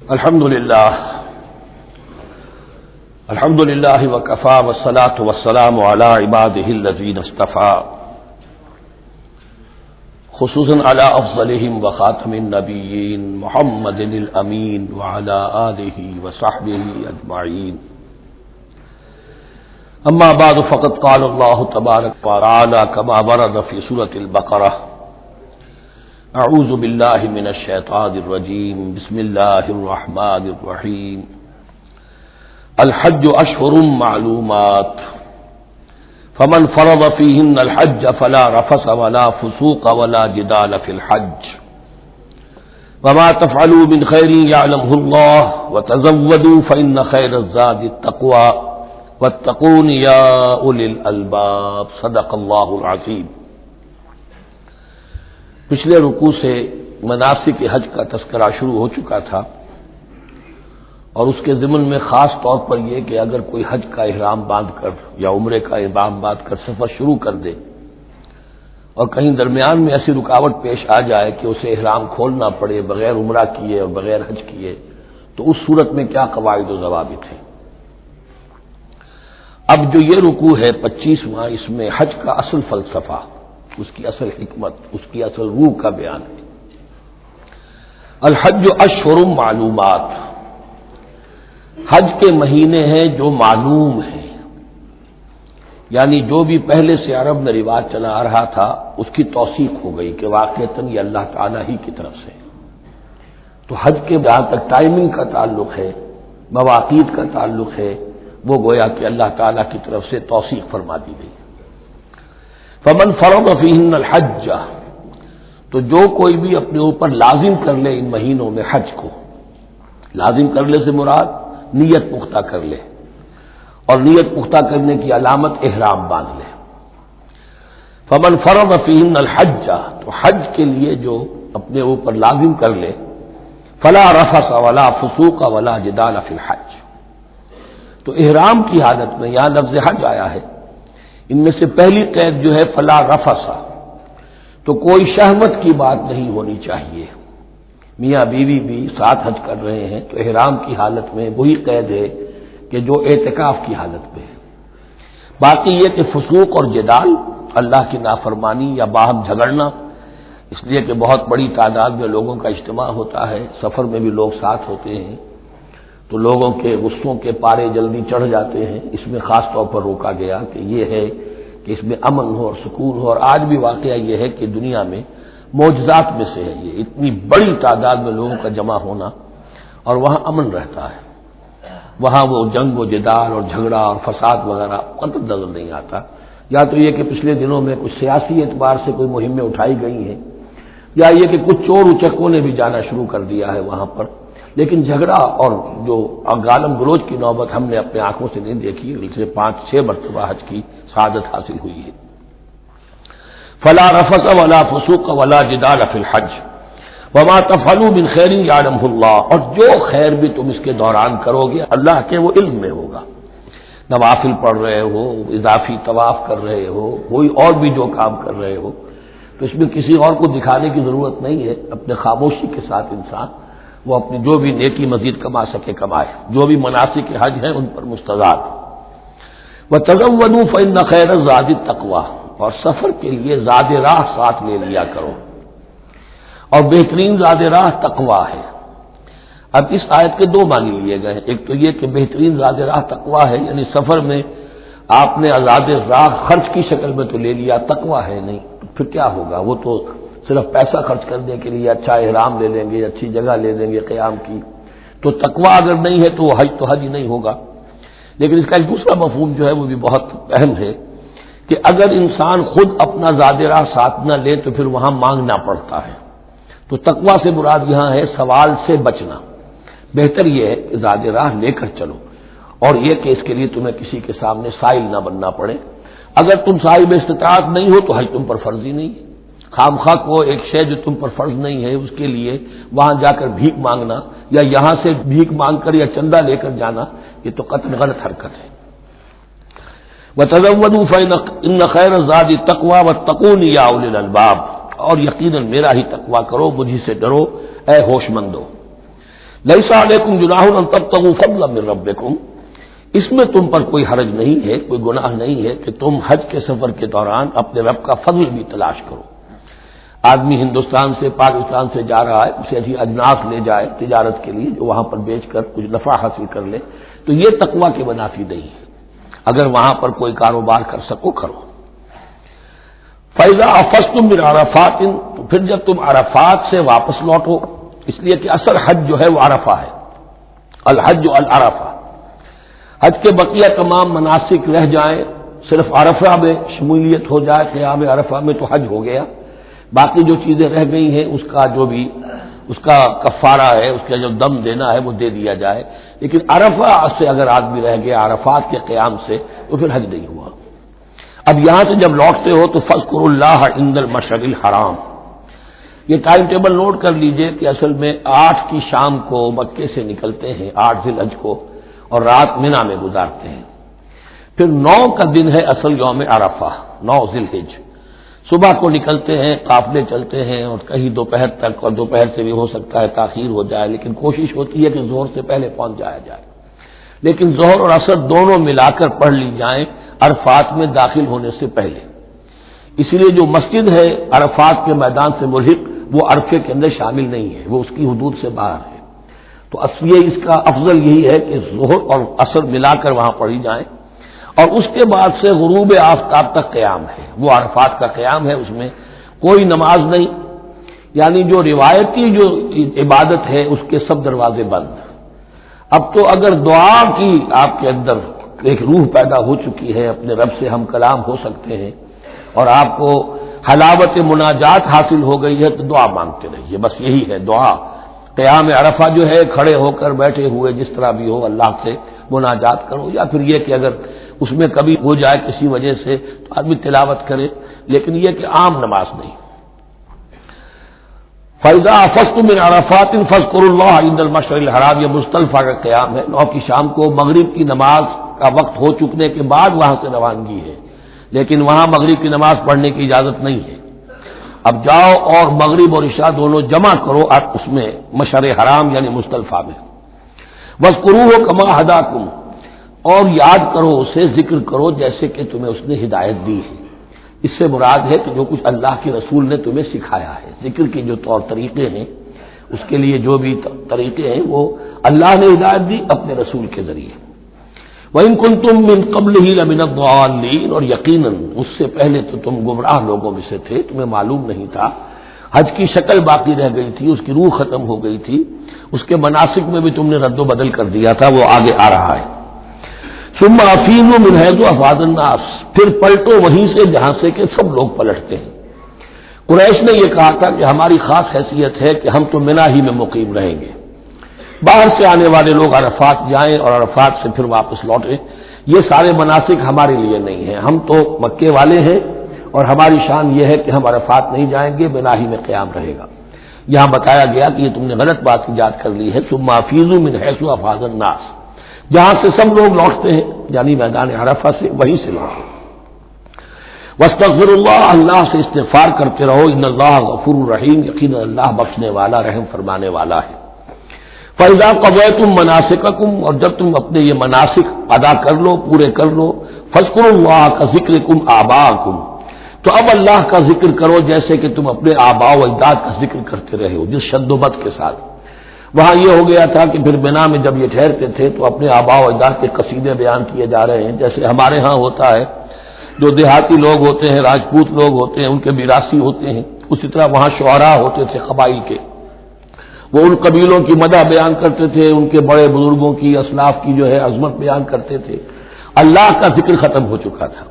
الحمد للہ وکفی والصلاة والسلام علی عباده الذین اصطفی خصوصاً علی افضلهم وخاتم النبیین محمد الامین وعلی آلہ وصحبہ اجمعین اما بعد فقد قال اللہ تبارک وتعالی کما ورد فی سورۃ البقرہ اعوذ باللہ من الشیطان الرجیم بسم اللہ الرحمن الرحیم الحج اشہر معلومات فمن فرض فیہن الحج فلا رفث ولا فسوق ولا جدال فی الحج وما تفعلوا من خیر یعلمہ اللہ وتزودوا فإن خیر الزاد التقوی واتقون یا اولی الالباب صدق اللہ العظیم۔ پچھلے رکوع سے مناسک حج کا تذکرہ شروع ہو چکا تھا، اور اس کے ضمن میں خاص طور پر یہ کہ اگر کوئی حج کا احرام باندھ کر یا عمرے کا احرام باندھ کر سفر شروع کر دے اور کہیں درمیان میں ایسی رکاوٹ پیش آ جائے کہ اسے احرام کھولنا پڑے بغیر عمرہ کیے اور بغیر حج کیے، تو اس صورت میں کیا قواعد و ضوابط ہیں۔ اب جو یہ رکوع ہے 25واں، اس میں حج کا اصل فلسفہ، اس کی اصل حکمت، اس کی اصل روح کا بیان ہے۔ الحج اشہر معلومات، حج کے مہینے ہیں جو معلوم ہیں، یعنی جو بھی پہلے سے عرب میں رواج چلا آ رہا تھا اس کی توثیق ہو گئی کہ واقعتاً یہ اللہ تعالیٰ ہی کی طرف سے۔ تو حج کے جہاں تک ٹائمنگ کا تعلق ہے، مواقیت کا تعلق ہے، وہ گویا کہ اللہ تعالیٰ کی طرف سے توثیق فرما دی گئی۔ فمن فرض فیہن الحج، تو جو کوئی بھی اپنے اوپر لازم کر لے ان مہینوں میں حج کو، لازم کر لے سے مراد نیت پختہ کر لے، اور نیت پختہ کرنے کی علامت احرام باندھ لے۔ فمن فرض فیہن الحج، تو حج کے لیے جو اپنے اوپر لازم کر لے، فلا رفث ولا فسوق ولا جدال فی الحج، تو احرام کی حالت میں یہاں لفظ حج آیا ہے، ان میں سے پہلی قید جو ہے فلا رفث، تو کوئی شہوت کی بات نہیں ہونی چاہیے۔ میاں بیوی بھی ساتھ حج کر رہے ہیں تو احرام کی حالت میں وہی قید ہے کہ جو اعتکاف کی حالت میں ہے۔ باقی یہ کہ فسوق اور جدال، اللہ کی نافرمانی یا باہم جھگڑنا، اس لیے کہ بہت بڑی تعداد میں لوگوں کا اجتماع ہوتا ہے، سفر میں بھی لوگ ساتھ ہوتے ہیں، تو لوگوں کے غصوں کے پارے جلدی چڑھ جاتے ہیں، اس میں خاص طور پر روکا گیا کہ یہ ہے کہ اس میں امن ہو اور سکون ہو۔ اور آج بھی واقعہ یہ ہے کہ دنیا میں معجزات میں سے ہے یہ، اتنی بڑی تعداد میں لوگوں کا جمع ہونا، اور وہاں امن رہتا ہے، وہاں وہ جنگ و جدال اور جھگڑا اور فساد وغیرہ قطع نظر نہیں آتا۔ یا تو یہ کہ پچھلے دنوں میں کچھ سیاسی اعتبار سے کوئی مہمیں اٹھائی گئی ہیں، یا یہ کہ کچھ چور اچکوں نے بھی جانا شروع کر دیا ہے وہاں پر، لیکن جھگڑا اور جو گالم گلوچ کی نوبت ہم نے اپنے آنکھوں سے نہیں دیکھی، اسے 5-6 مرتبہ حج کی سعادت حاصل ہوئی ہے۔ فلا رفث ولا فسوق ولا جدال فی الحج وما تفعلوا من خیر یعلمہ اللہ، اور جو خیر بھی تم اس کے دوران کرو گے اللہ کے وہ علم میں ہوگا۔ نوافل پڑھ رہے ہو، اضافی طواف کر رہے ہو، کوئی اور بھی جو کام کر رہے ہو، تو اس میں کسی اور کو دکھانے کی ضرورت نہیں ہے، اپنے خاموشی کے ساتھ انسان وہ اپنی جو بھی نیکی مزید کما سکے کمائے، جو بھی مناسک حج ہیں ان پر مستزاد۔ وَتَزَوَّدُوا فَإِنَّ خَيْرَ الزَّادِ التَّقْوَىٰ، اور سفر کے لیے زاد راہ ساتھ لے لیا کرو، اور بہترین زاد راہ تقویٰ ہے۔ اب اس آیت کے دو معنی لیے گئے ہیں، ایک تو یہ کہ بہترین زاد راہ تقویٰ ہے، یعنی سفر میں آپ نے زاد راہ خرچ کی شکل میں تو لے لیا، تقویٰ ہے نہیں، تو پھر کیا ہوگا؟ وہ تو صرف پیسہ خرچ کرنے کے لیے اچھا احرام لے لیں گے، اچھی جگہ لے لیں گے قیام کی، تو تقویٰ اگر نہیں ہے تو حج تو حج ہی نہیں ہوگا۔ لیکن اس کا ایک دوسرا مفہوم جو ہے وہ بھی بہت اہم ہے کہ اگر انسان خود اپنا زاد راہ ساتھ نہ لے تو پھر وہاں مانگنا پڑتا ہے، تو تقویٰ سے مراد یہاں ہے سوال سے بچنا۔ بہتر یہ ہے کہ زاد راہ لے کر چلو، اور یہ کہ اس کے لیے تمہیں کسی کے سامنے سائل نہ بننا پڑے۔ اگر تم صاحب استطاعت نہیں ہو تو حج تم پر فرض ہی نہیں ہے۔ خام خواہ کو ایک شے جو تم پر فرض نہیں ہے اس کے لیے وہاں جا کر بھیک مانگنا، یا یہاں سے بھیک مانگ کر یا چندہ لے کر جانا، یہ تو قطعاً غلط حرکت ہے۔ وَتَزَوَّدُوا فَإِنَّ خَيْرَ الزَّادِ التَّقْوَىٰ وَاتَّقُونِ يَا أُولِي الْأَلْبَابِ، اور یقیناً میرا ہی تقویٰ کرو، مجھی سے ڈرو اے ہوش مندو۔ لَيْسَ عَلَيْكُمْ جُنَاحٌ أَن تَبْتَغُوا فَضْلًا مِّن رَّبِّكُمْ، اس میں تم پر کوئی حرج نہیں ہے، کوئی گناہ نہیں ہے کہ تم حج کے سفر کے دوران اپنے رب کا فضل بھی تلاش کرو۔ آدمی ہندوستان سے پاکستان سے جا رہا ہے، اسے اجناس لے جائے تجارت کے لیے، جو وہاں پر بیچ کر کچھ نفع حاصل کر لے، تو یہ تقویٰ کے منافی نہیں ہے۔ اگر وہاں پر کوئی کاروبار کر سکو کرو۔ فَإِذَا أَفَضْتُم مِّنْ عَرَفَاتٍ، تو پھر جب تم عرفات سے واپس لوٹو، اس لیے کہ اصل حج جو ہے وہ عرفہ ہے، الحج العرفہ، حج کے بقیہ تمام مناسک رہ جائیں، صرف عرفہ میں شمولیت ہو جائے، قیام عرفہ میں تو حج ہو گیا، باقی جو چیزیں رہ گئی ہیں اس کا جو بھی اس کا کفارہ ہے، اس کا جو دم دینا ہے وہ دے دیا جائے، لیکن عرفہ سے اگر آدمی رہ گیا عرفات کے قیام سے تو پھر حج نہیں ہوا۔ اب یہاں سے جب لوٹتے ہو تو فاذکروا اللہ عند المشعر الحرام، یہ ٹائم ٹیبل نوٹ کر لیجئے کہ اصل میں 8 کی شام کو مکے سے نکلتے ہیں 8 ذی الحج کو، اور رات منا میں گزارتے ہیں، پھر 9 کا دن ہے اصل یوم عرفہ، 9 ذی الحج، صبح کو نکلتے ہیں، قافلے چلتے ہیں اور کہیں دوپہر تک، اور دوپہر سے بھی ہو سکتا ہے تاخیر ہو جائے، لیکن کوشش ہوتی ہے کہ ظہر سے پہلے پہنچ جایا جائے، لیکن ظہر اور عصر دونوں ملا کر پڑھ لی جائیں عرفات میں داخل ہونے سے پہلے۔ اسی لیے جو مسجد ہے عرفات کے میدان سے ملحق وہ عرفے کے اندر شامل نہیں ہے، وہ اس کی حدود سے باہر ہے، تو اصلیہ اس کا افضل یہی ہے کہ ظہر اور عصر ملا کر وہاں پڑھی جائیں، اور اس کے بعد سے غروب آفتاب تک قیام ہے، وہ عرفات کا قیام ہے، اس میں کوئی نماز نہیں، یعنی جو روایتی جو عبادت ہے اس کے سب دروازے بند۔ اب تو اگر دعا کی آپ کے اندر ایک روح پیدا ہو چکی ہے، اپنے رب سے ہم کلام ہو سکتے ہیں، اور آپ کو حلاوت مناجات حاصل ہو گئی ہے، تو دعا مانگتے رہیے، بس یہی ہے دعا۔ قیام عرفہ جو ہے کھڑے ہو کر بیٹھے ہوئے جس طرح بھی ہو اللہ سے مناجات کرو، یا پھر یہ کہ اگر اس میں کبھی ہو جائے کسی وجہ سے تو آدمی تلاوت کرے، لیکن یہ کہ عام نماز نہیں۔ فَإِذَا أَفَضْتُم مِّنْ عَرَفَاتٍ فَاذْكُرُوا اللَّهَ عِندَ الْمَشْعَرِ الْحَرَامِ، یہ مزدلفہ کا قیام ہے، 9 کی شام کو مغرب کی نماز کا وقت ہو چکنے کے بعد وہاں سے روانگی ہے، لیکن وہاں مغرب کی نماز پڑھنے کی اجازت نہیں ہے۔ اب جاؤ اور مغرب اور عشاء دونوں جمع کرو اس میں مشعر حرام یعنی مزدلفہ میں۔ وَاذْكُرُوهُ كَمَا هَدَاكُمْ، اور یاد کرو اسے، ذکر کرو جیسے کہ تمہیں اس نے ہدایت دی ہے۔ اس سے مراد ہے کہ جو کچھ اللہ کے رسول نے تمہیں سکھایا ہے، ذکر کے جو طور طریقے ہیں، اس کے لیے جو بھی طریقے ہیں وہ اللہ نے ہدایت دی اپنے رسول کے ذریعے۔ وَإِن كُنتُم مِّن قَبْلِهِ لَمِنَ الضَّالِّينَ، اور یقیناً اس سے پہلے تو تم گمراہ لوگوں میں سے تھے، تمہیں معلوم نہیں تھا، حج کی شکل باقی رہ گئی تھی، اس کی روح ختم ہو گئی تھی، اس کے مناسک میں بھی تم نے رد و بدل کر دیا تھا، وہ آگے آ رہا ہے۔ ثم افیضوا من حیث افاض الناس، پھر پلٹو وہیں سے جہاں سے کہ سب لوگ پلٹتے ہیں۔ قریش نے یہ کہا تھا کہ ہماری خاص حیثیت ہے کہ ہم تو منا ہی میں مقیم رہیں گے، باہر سے آنے والے لوگ عرفات جائیں اور عرفات سے پھر واپس لوٹیں، یہ سارے مناسک ہمارے لیے نہیں ہیں، ہم تو مکے والے ہیں اور ہماری شان یہ ہے کہ ہم عرفات نہیں جائیں گے، منا ہی میں قیام رہے گا۔ یہاں بتایا گیا کہ یہ تم نے غلط بات ایجاد کر لی ہے، ثم افیضوا من حیث افاض الناس، جہاں سے سب لوگ لوٹتے ہیں یعنی میدان عرفہ سے، وہیں سے لوٹیں۔ واستغفروا اللہ، اللہ سے استغفار کرتے رہو، ان اللہ غفور رحیم، یقینا اللہ بخشنے والا رحم فرمانے والا ہے۔ فَإِذَا قَضَيْتُم مَّنَاسِكَكُمْ، اور جب تم اپنے یہ مناسک ادا کر لو، پورے کر لو، فاذکروا اللہ کذکرکم آباءکم، تو اب اللہ کا ذکر کرو جیسے کہ تم اپنے آباء و اجداد کا ذکر کرتے رہے ہو، جس شد و بد کے ساتھ۔ وہاں یہ ہو گیا تھا کہ پھر بنا میں جب یہ ٹھہرتے تھے تو اپنے آباء و اجداد کے قصیدے بیان کیے جا رہے ہیں، جیسے ہمارے ہاں ہوتا ہے، جو دیہاتی لوگ ہوتے ہیں، راجپوت لوگ ہوتے ہیں، ان کے میراثی ہوتے ہیں، اسی طرح وہاں شعراء ہوتے تھے قبائل کے، وہ ان قبیلوں کی مدح بیان کرتے تھے، ان کے بڑے بزرگوں کی، اسلاف کی جو ہے عظمت بیان کرتے تھے۔ اللہ کا ذکر ختم ہو چکا تھا،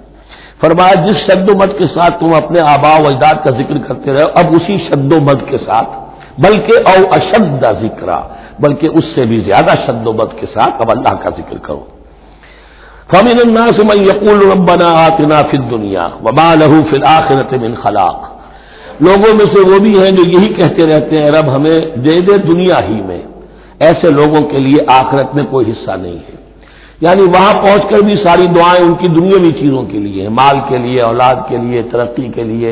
فرمایا جس شد و مد کے ساتھ تم اپنے آباء و اجداد کا ذکر کرتے رہے، اب اسی شد و مد کے ساتھ، بلکہ او اشد ذکرا، بلکہ اس سے بھی زیادہ شد و مد کے ساتھ اب اللہ کا ذکر کرو۔ فَمِنَ النَّاسِ مَن يَقُولُ رَبَّنَا آتِنَا فِي الدُّنْيَا وَمَا لَهُ فِي الْآخِرَةِ مِنْ خَلَاقٍ، لوگوں میں سے وہ بھی ہیں جو یہی کہتے رہتے ہیں رب ہمیں دے دے دنیا ہی میں، ایسے لوگوں کے لیے آخرت میں کوئی حصہ نہیں ہے۔ یعنی وہاں پہنچ کر بھی ساری دعائیں ان کی دنیاوی چیزوں کے لیے، مال کے لیے، اولاد کے لیے، ترقی کے لیے،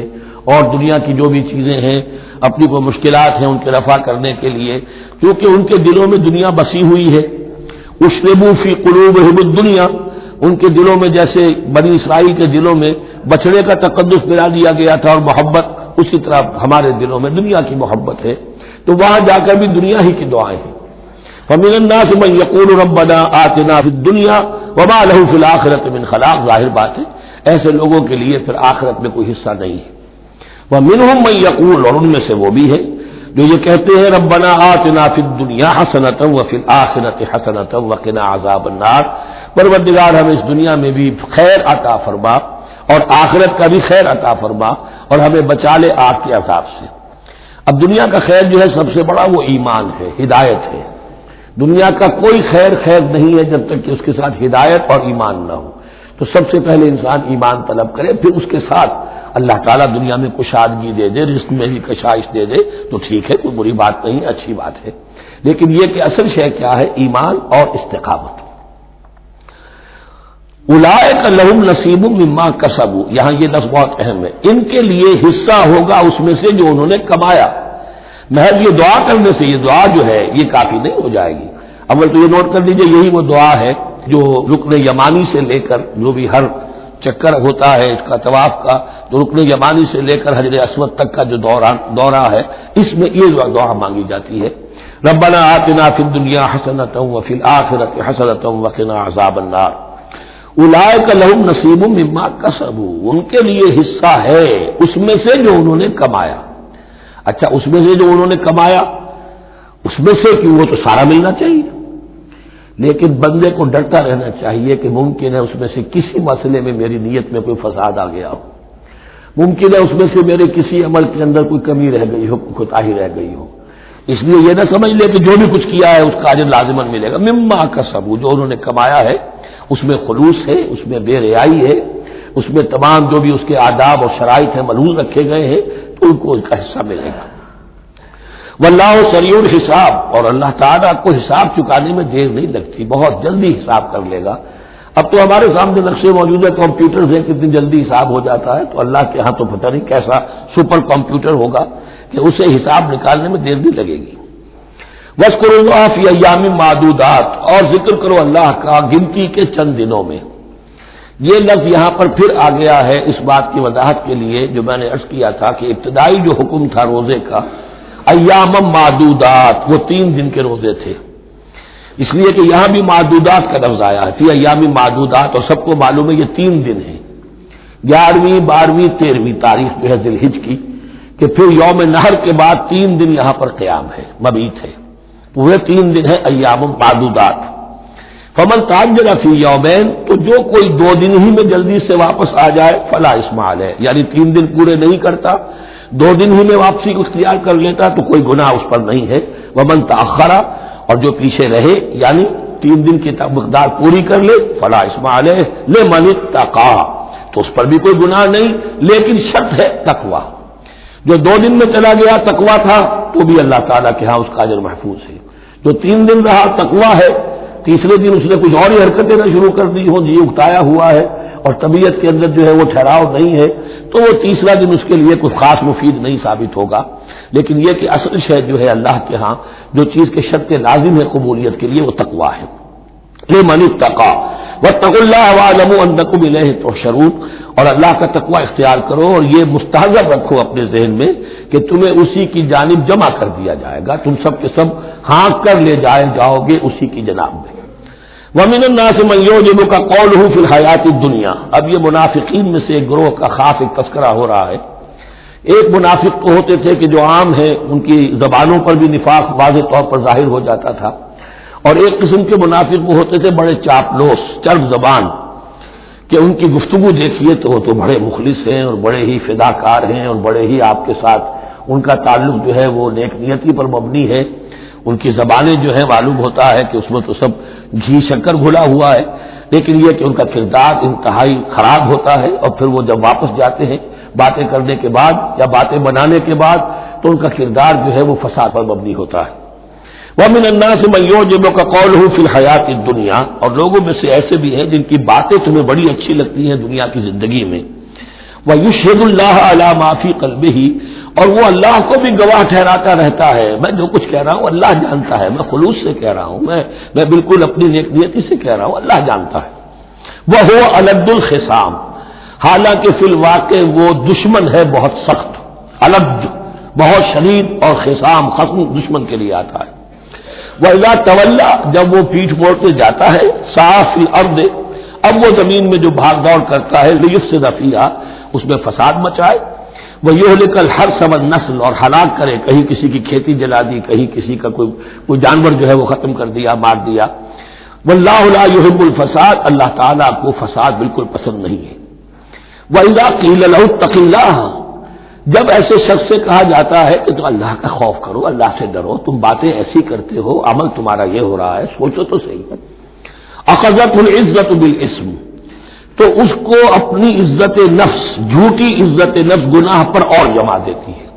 اور دنیا کی جو بھی چیزیں ہیں، اپنی کوئی مشکلات ہیں ان کے رفع کرنے کے لیے، کیونکہ ان کے دلوں میں دنیا بسی ہوئی ہے۔ اشربوا فی قلوبہم الدنیا، ان کے دلوں میں جیسے بنی اسرائیل کے دلوں میں بچڑے کا تقدس ملا دیا گیا تھا اور محبت، اسی طرح ہمارے دلوں میں دنیا کی محبت ہے، تو وہاں جا کر بھی دنیا ہی کی دعائیں ہیں۔ فَمِنَ النَّاسِ مَن يَقُولُ رَبَّنَا آتِنَا فِي الدُّنْيَا وَمَا لَهُ فِي الْآخِرَةِ مِنْ خَلَاقٍ، ظاہر بات ہے ایسے لوگوں کے لیے پھر آخرت میں کوئی حصہ نہیں ہے۔ وَمِنْهُم مَن يَقُولُ، اور ان میں سے وہ بھی ہے جو یہ کہتے ہیں ربنا آتنا فی الدنیا حسنۃ وفی الآخرۃ حسنۃ وقنا عذاب النار، پروردگار ہمیں اس دنیا میں بھی خیر عطا فرما اور آخرت کا بھی خیر عطا فرما اور ہمیں بچا لے آگ کے عذاب سے۔ اب دنیا کا خیر جو ہے سب سے بڑا وہ ایمان ہے، ہدایت ہے۔ دنیا کا کوئی خیر نہیں ہے جب تک کہ اس کے ساتھ ہدایت اور ایمان نہ ہو، تو سب سے پہلے انسان ایمان طلب کرے، پھر اس کے ساتھ اللہ تعالیٰ دنیا میں کشادگی دے دے، رزق میں بھی کشائش دے دے تو ٹھیک ہے، کوئی بری بات نہیں، اچھی بات ہے، لیکن یہ کہ اصل شے کیا ہے؟ ایمان اور استقامت۔ اولئک لہم نصیب مما کسبوا، یہاں یہ لفظ بہت اہم ہے، ان کے لیے حصہ ہوگا اس میں سے جو انہوں نے کمایا۔ محض یہ دعا کرنے سے، یہ دعا جو ہے یہ کافی نہیں ہو جائے گی۔ اول تو یہ نوٹ کر لیجئے، یہی وہ دعا ہے جو رکن یمانی سے لے کر، جو بھی ہر چکر ہوتا ہے اس کا طواف کا، جو رکن یمانی سے لے کر حجر اسود تک کا جو دورہ ہے، اس میں یہ دعا مانگی جاتی ہے، ربنا آتنا فی الدنیا حسنۃ وفی الآخرۃ حسنۃ وقنا عذاب النار۔ اولئک لہم نصیب مما کسبوا، ان کے لیے حصہ ہے اس میں سے جو انہوں نے کمایا۔ اچھا، اس میں سے جو انہوں نے کمایا، اس میں سے کیوں؟ وہ تو سارا ملنا چاہیے، لیکن بندے کو ڈرتا رہنا چاہیے کہ ممکن ہے اس میں سے کسی مسئلے میں میری نیت میں کوئی فساد آ گیا ہو، ممکن ہے اس میں سے میرے کسی عمل کے اندر کوئی کمی رہ گئی ہو، کوتاہی رہ گئی ہو، اس لیے یہ نہ سمجھ لے کہ جو بھی کچھ کیا ہے اس کا اجر لازماً ملے گا۔ مما کسبوا، جو انہوں نے کمایا ہے اس میں خلوص ہے، اس میں بے ریائی ہے، اس میں تمام جو بھی اس کے آداب اور شرائط ہیں ملحوظ رکھے گئے ہیں، تو ان کو ان کا حصہ ملے گا۔ واللہ سریع الحساب، اور اللہ تعالیٰ کو حساب چکانے میں دیر نہیں لگتی، بہت جلدی حساب کر لے گا۔ اب تو ہمارے سامنے نقشے موجود ہے، کمپیوٹر سے کتنی جلدی حساب ہو جاتا ہے، تو اللہ کے ہاں تو پتہ نہیں کیسا سپر کمپیوٹر ہوگا کہ اسے حساب نکالنے میں دیر نہیں لگے گی۔ وَاذْكُرُوا اللَّهَ فِي أَيَّامٍ مَّعْدُودَاتٍ، اور ذکر کرو اللہ کا گنتی کے چند دنوں میں۔ یہ لفظ یہاں پر پھر آ گیا ہے اس بات کی وضاحت کے لیے جو میں نے عرض کیا تھا کہ ابتدائی جو حکم تھا روزے کا، ایام معدودات، وہ 3 دن کے روزے تھے، اس لیے کہ یہاں بھی معدودات کا لفظ آیا ہے، فی ایام معدودات، اور سب کو معلوم ہے یہ 3 دن ہیں، 11ویں 12ویں 13ویں تاریخ جو ہے ذی الحج کی، کہ پھر یوم نحر کے بعد 3 دن یہاں پر قیام ہے، مبیت ہے، وہ 3 دن ہے ایام معدودات۔ فمن تعجل فی یومین، تو جو کوئی 2 دن ہی میں جلدی سے واپس آ جائے فلا اثم علیہ، یعنی 3 دن پورے نہیں کرتا، 2 دن ہی میں واپسی کو اختیار کر لیتا تو کوئی گناہ اس پر نہیں ہے۔ ومن تأخر، اور جو پیچھے رہے یعنی 3 دن کی مقدار پوری کر لے فلا اثم علیہ لمن اتقى، تو اس پر بھی کوئی گناہ نہیں، لیکن شرط ہے تقوی۔ جو 2 دن میں چلا گیا تقوی تھا تو بھی اللہ تعالیٰ کے ہاں اس کا اجر محفوظ ہے، جو 3 دن رہا تقوی ہے، تیسرے دن اس نے کچھ اور ہی حرکتیں نہ شروع کر دی ہوں، جی اکتایا ہوا ہے اور طبیعت کے اندر جو ہے وہ ٹھہراؤ نہیں ہے، تو وہ تیسرا دن اس کے لیے کوئی خاص مفید نہیں ثابت ہوگا، لیکن یہ کہ اصل شے جو ہے اللہ کے ہاں جو چیز کے شرط لازم ہے قبولیت کے لیے وہ تقوی ہے۔ لمن اتقى واتقوا الله واعلموا انکم الیہ تحشرون، اور اللہ کا تقوی اختیار کرو اور یہ مستحضر رکھو اپنے ذہن میں کہ تمہیں اسی کی جانب جمع کر دیا جائے گا، تم سب کے سب ہانک کر لے جاؤ گے اسی کی جناب میں۔ وَمِنَ النَّاسِ مَن يُعْجِبُكَ قَوْلُهُ فِي الْحَيَاةِ الدُّنْيَا، اب یہ منافقین میں سے ایک گروہ کا خاص ایک تذکرہ ہو رہا ہے۔ ایک منافق تو ہوتے تھے کہ جو عام ہیں، ان کی زبانوں پر بھی نفاق واضح طور پر ظاہر ہو جاتا تھا، اور ایک قسم کے منافق وہ ہوتے تھے بڑے چاپلوس، چرب زبان، کہ ان کی گفتگو دیکھیے تو وہ تو بڑے مخلص ہیں اور بڑے ہی فداکار ہیں اور بڑے ہی آپ کے ساتھ ان کا تعلق جو ہے وہ نیک نیتی پر مبنی ہے، ان کی زبانیں جو ہے معلوم ہوتا ہے کہ اس میں تو سب گھی شکر گھلا ہوا ہے، لیکن یہ کہ ان کا کردار انتہائی خراب ہوتا ہے، اور پھر وہ جب واپس جاتے ہیں باتیں کرنے کے بعد یا باتیں بنانے کے بعد تو ان کا کردار جو ہے وہ فساد پر مبنی ہوتا ہے۔ وَمِنَ النَّاسِ مَن يُعْجِبُكَ قَوْلُهُ فِي الْحَيَاةِ الدُّنْيَا، اور لوگوں میں سے ایسے بھی ہیں جن کی باتیں تمہیں بڑی اچھی لگتی ہیں دنیا کی زندگی میں، وَيُشْهِدُ اللَّهَ عَلَى مَا فِي قَلْبِهِ، اور وہ اللہ کو بھی گواہ ٹھہراتا رہتا ہے، میں جو کچھ کہہ رہا ہوں اللہ جانتا ہے، میں خلوص سے کہہ رہا ہوں، میں بالکل اپنی نیک نیتی سے کہہ رہا ہوں، اللہ جانتا ہے۔ وَهُوَ أَلَدُّ الْخِصَامِ، حالانکہ فی الواقع وہ دشمن ہے بہت سخت، الد بہت شدید، اور خصام خصم دشمن کے لیے آتا ہے۔ وَإِذَا تَوَلَّى، جب وہ پیٹھ موڑ کے جاتا ہے، سعى فِي الْأَرْضِ، اب وہ زمین میں جو بھاگ دوڑ کرتا ہے، لِيُفْسِدَ فِيهَا، اس میں فساد مچائے، وَيُهْلِكَ الْحَرْثَ وَالنَّسْلَ، اور ہلاک کرے، کہیں کسی کی کھیتی جلا دی، کہیں کسی کا کوئی جانور جو ہے وہ ختم کر دیا، مار دیا۔ وَاللَّهُ لَا يُحِبُّ الْفَسَادَ، اللہ تعالیٰ کو فساد بالکل پسند نہیں ہے۔ وَإِذَا قِيلَ لَهُ اتَّقِ اللَّهَ، جب ایسے شخص سے کہا جاتا ہے کہ تم اللہ کا خوف کرو، اللہ سے ڈرو، تم باتیں ایسی کرتے ہو، عمل تمہارا یہ ہو رہا ہے، سوچو تو صحیح۔ اخذت العزت بالاسم، تو اس کو اپنی عزت نفس، جھوٹی عزت نفس گناہ پر اور جما دیتی ہے۔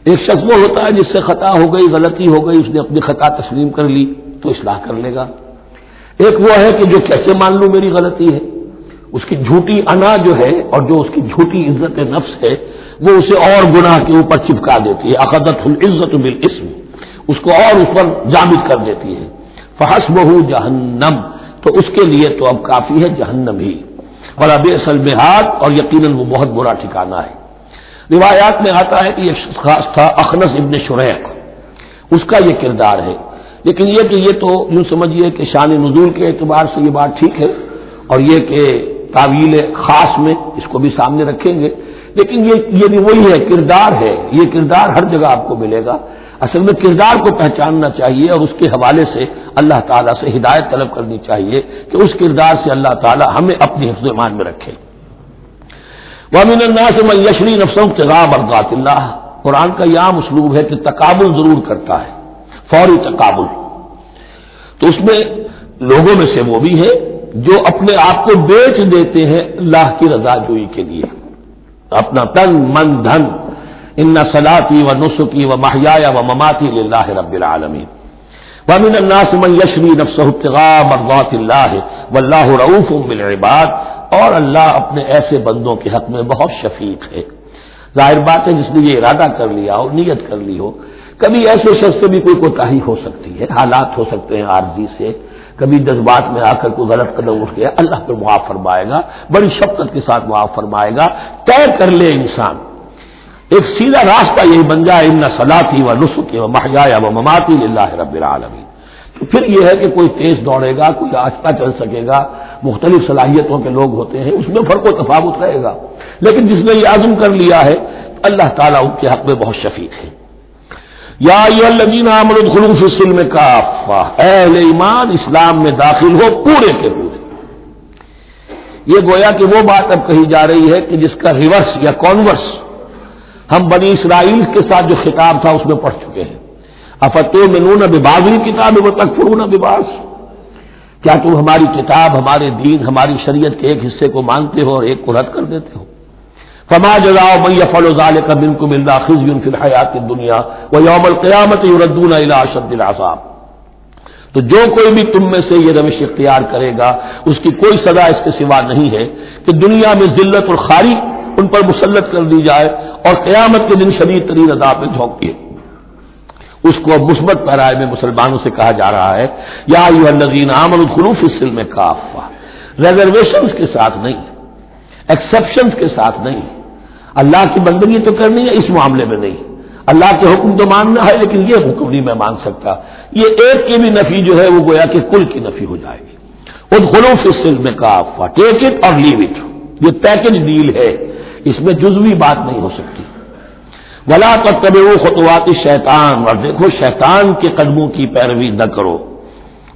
ایک شخص وہ ہوتا ہے جس سے خطا ہو گئی، غلطی ہو گئی، اس نے اپنی خطا تسلیم کر لی تو اصلاح کر لے گا۔ ایک وہ ہے کہ جو کیسے مان لوں میری غلطی ہے، اس کی جھوٹی انا جو ہے اور جو اس کی جھوٹی عزت نفس ہے وہ اسے اور گناہ کے اوپر چپکا دیتی ہے۔ اخذت العزت بالاسم، اس کو اور اس پر جامد کر دیتی ہے۔ فحسبہ جہنم، تو اس کے لیے تو اب کافی ہے جہنم ہی، وَلَبِئْسَ الْمِہَادُ، اور یقیناً وہ بہت برا ٹھکانہ ہے۔ روایات میں آتا ہے کہ یہ شخص خاص تھا اخنس ابن شریق، اس کا یہ کردار ہے، لیکن یہ تو یوں سمجھیے کہ شان نزول کے اعتبار سے یہ بات ٹھیک ہے، اور یہ کہ تعویل خاص میں اس کو بھی سامنے رکھیں گے، لیکن یہ بھی وہی ہے، کردار ہے، یہ کردار ہر جگہ آپ کو ملے گا۔ اصل میں کردار کو پہچاننا چاہیے اور اس کے حوالے سے اللہ تعالیٰ سے ہدایت طلب کرنی چاہیے کہ اس کردار سے اللہ تعالیٰ ہمیں اپنی حفظ ایمان میں رکھے۔ وَمِنَ النَّاسِ مَن يَشْرِي نَفْسَهُ ابْتِغَاءَ مَرْضَاتِ اللَّهِ، قرآن کا یہ عام اسلوب ہے کہ تقابل ضرور کرتا ہے، فوری تقابل، تو اس میں لوگوں میں سے وہ بھی ہے جو اپنے آپ کو بیچ دیتے ہیں اللہ کی رضا جوئی کے لیے، اپنا تن من دھن، ان صلاتی و نسکی و محیایا و مماتی للہ رب العالمین۔ ومن الناس من یشری نفسہ ابتغاء مرضات اللہ واللہ رؤوف بالعباد، اور اللہ اپنے ایسے بندوں کے حق میں بہت شفیق ہے۔ ظاہر بات ہے جس نے یہ ارادہ کر لیا ہو، نیت کر لی ہو، کبھی ایسے شخص سے بھی کوئی کوتاہی ہو سکتی ہے، حالات ہو سکتے ہیں عارضی سے، کبھی جذبات میں آ کر کوئی غلط قدم اٹھ گیا، اللہ پہ معاف فرمائے گا، بڑی شفقت کے ساتھ معاف فرمائے گا۔ طے کر لے انسان، ایک سیدھا راستہ یہی بن جائے، ان صلاتی و نسکی و محیایا و مماتی للہ رب العالمین، تو پھر یہ ہے کہ کوئی تیز دوڑے گا، کوئی آہستہ چل سکے گا، مختلف صلاحیتوں کے لوگ ہوتے ہیں، اس میں فرق و تفاوت رہے گا، لیکن جس نے یہ عزم کر لیا ہے اللہ تعالیٰ ان کے حق میں بہت شفیق ہے۔ یا ایھا الذین آمنوا ادخلوا فی السلم کافہ، اے اہل ایمان اسلام میں داخل ہو پورے کے پورے۔ یہ گویا کہ وہ بات اب کہی جا رہی ہے کہ جس کا ریورس یا کانورس ہم بنی اسرائیل کے ساتھ جو خطاب تھا اس میں پڑھ چکے ہیں۔ افتؤمنون ببعض الکتاب وتکفرون ببعض، کیا تم ہماری کتاب، ہمارے دین، ہماری شریعت کے ایک حصے کو مانتے ہو اور ایک کو رد کر دیتے ہو؟ فما جزاء من يفعل ذلك منكم الا خزي في الحياة الدنيا ويوم القيامة يردون الى اشد العذاب، تو جو کوئی بھی تم میں سے یہ روش اختیار کرے گا اس کی کوئی سزا اس کے سوا نہیں ہے کہ دنیا میں ذلت اور خواری ان پر مسلط کر دی جائے اور قیامت کے دن شدید ترین عذاب میں جھونکیے۔ اس کو اب مثبت پیرائے میں مسلمانوں سے کہا جا رہا ہے، یا ایھا الذین آمنوا ادخلوا فی السلم کافہ، ریزرویشنز کے ساتھ نہیں، ایکسیپشنز کے ساتھ نہیں، اللہ کی بندگی تو کرنی ہے اس معاملے میں نہیں، اللہ کے حکم تو ماننا ہے لیکن یہ حکم نہیں میں مان سکتا، یہ ایک کی بھی نفی جو ہے وہ گویا کہ کل کی نفی ہو جائے گی۔ ادخلوا فی السلم کافہ، ٹیک اٹ اور لیو اٹ، یہ پیکج ڈیل ہے، اس میں جزوی بات نہیں ہو سکتی۔ ولا تتبعوا خطوات الشیطان، اور دیکھو شیطان کے قدموں کی پیروی نہ کرو،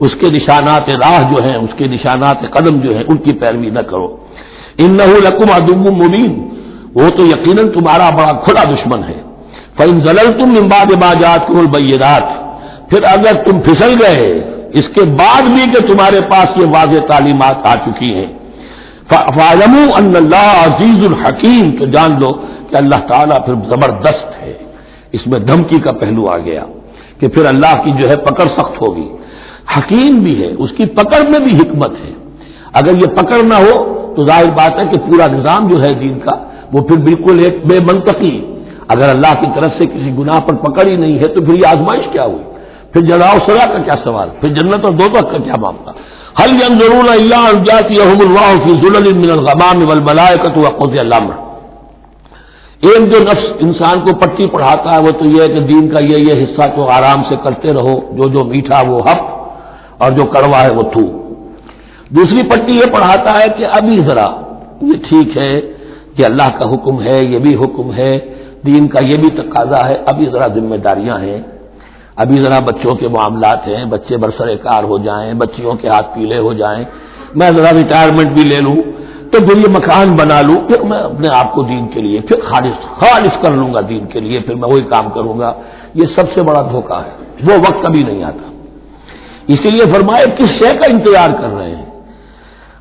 اس کے نشانات راہ جو ہیں، اس کے نشانات قدم جو ہیں ان کی پیروی نہ کرو۔ انہ لکم عدو مبین، وہ تو یقیناً تمہارا بڑا کھلا دشمن ہے۔ فإن زللتم من بعد ما جاءتكم البينات، پھر اگر تم پھسل گئے اس کے بعد بھی کہ تمہارے پاس یہ واضح تعلیمات آ چکی ہیں، فاعلموا ان اللہ عزیز الحکیم، تو جان لو کہ اللہ تعالیٰ پھر زبردست ہے، اس میں دھمکی کا پہلو آ گیا کہ پھر اللہ کی جو ہے پکڑ سخت ہوگی. حکیم بھی ہے، اس کی پکڑ میں بھی حکمت ہے. اگر یہ پکڑ نہ ہو تو ظاہر بات ہے کہ پورا نظام جو ہے دین کا وہ پھر بالکل ایک بے منطقی. اگر اللہ کی طرف سے کسی گناہ پر پکڑ ہی نہیں ہے تو پھر یہ آزمائش کیا ہوئی؟ پھر جزا و سزا کا کیا سوال؟ پھر جنت اور دوزخ کا کیا معاملہ؟ هل ينظرون الا ان ياتيهم الله في ظلل من الغمام والملائكة وقضي الامر. ایک جو نفس انسان کو پٹی پڑھاتا ہے وہ تو یہ ہے کہ دین کا یہ حصہ تو آرام سے کرتے رہو، جو میٹھا وہ حق اور جو کڑوا ہے وہ تھو. دوسری پٹی یہ پڑھاتا ہے کہ ابھی ذرا یہ ٹھیک ہے کہ اللہ کا حکم ہے، یہ بھی حکم ہے، دین کا یہ بھی تقاضا ہے، ابھی ذرا ذمہ داریاں ہیں، ابھی ذرا بچوں کے معاملات ہیں، بچے برسر کار ہو جائیں، بچیوں کے ہاتھ پیلے ہو جائیں، میں ذرا ریٹائرمنٹ بھی لے لوں تو پھر یہ مکان بنا لوں، پھر میں اپنے آپ کو دین کے لیے پھر خالص کر لوں گا دین کے لیے، پھر میں وہی کام کروں گا. یہ سب سے بڑا دھوکہ ہے، وہ وقت کبھی نہیں آتا. اسی لیے فرمائے کس شے کا انتظار کر رہے ہیں؟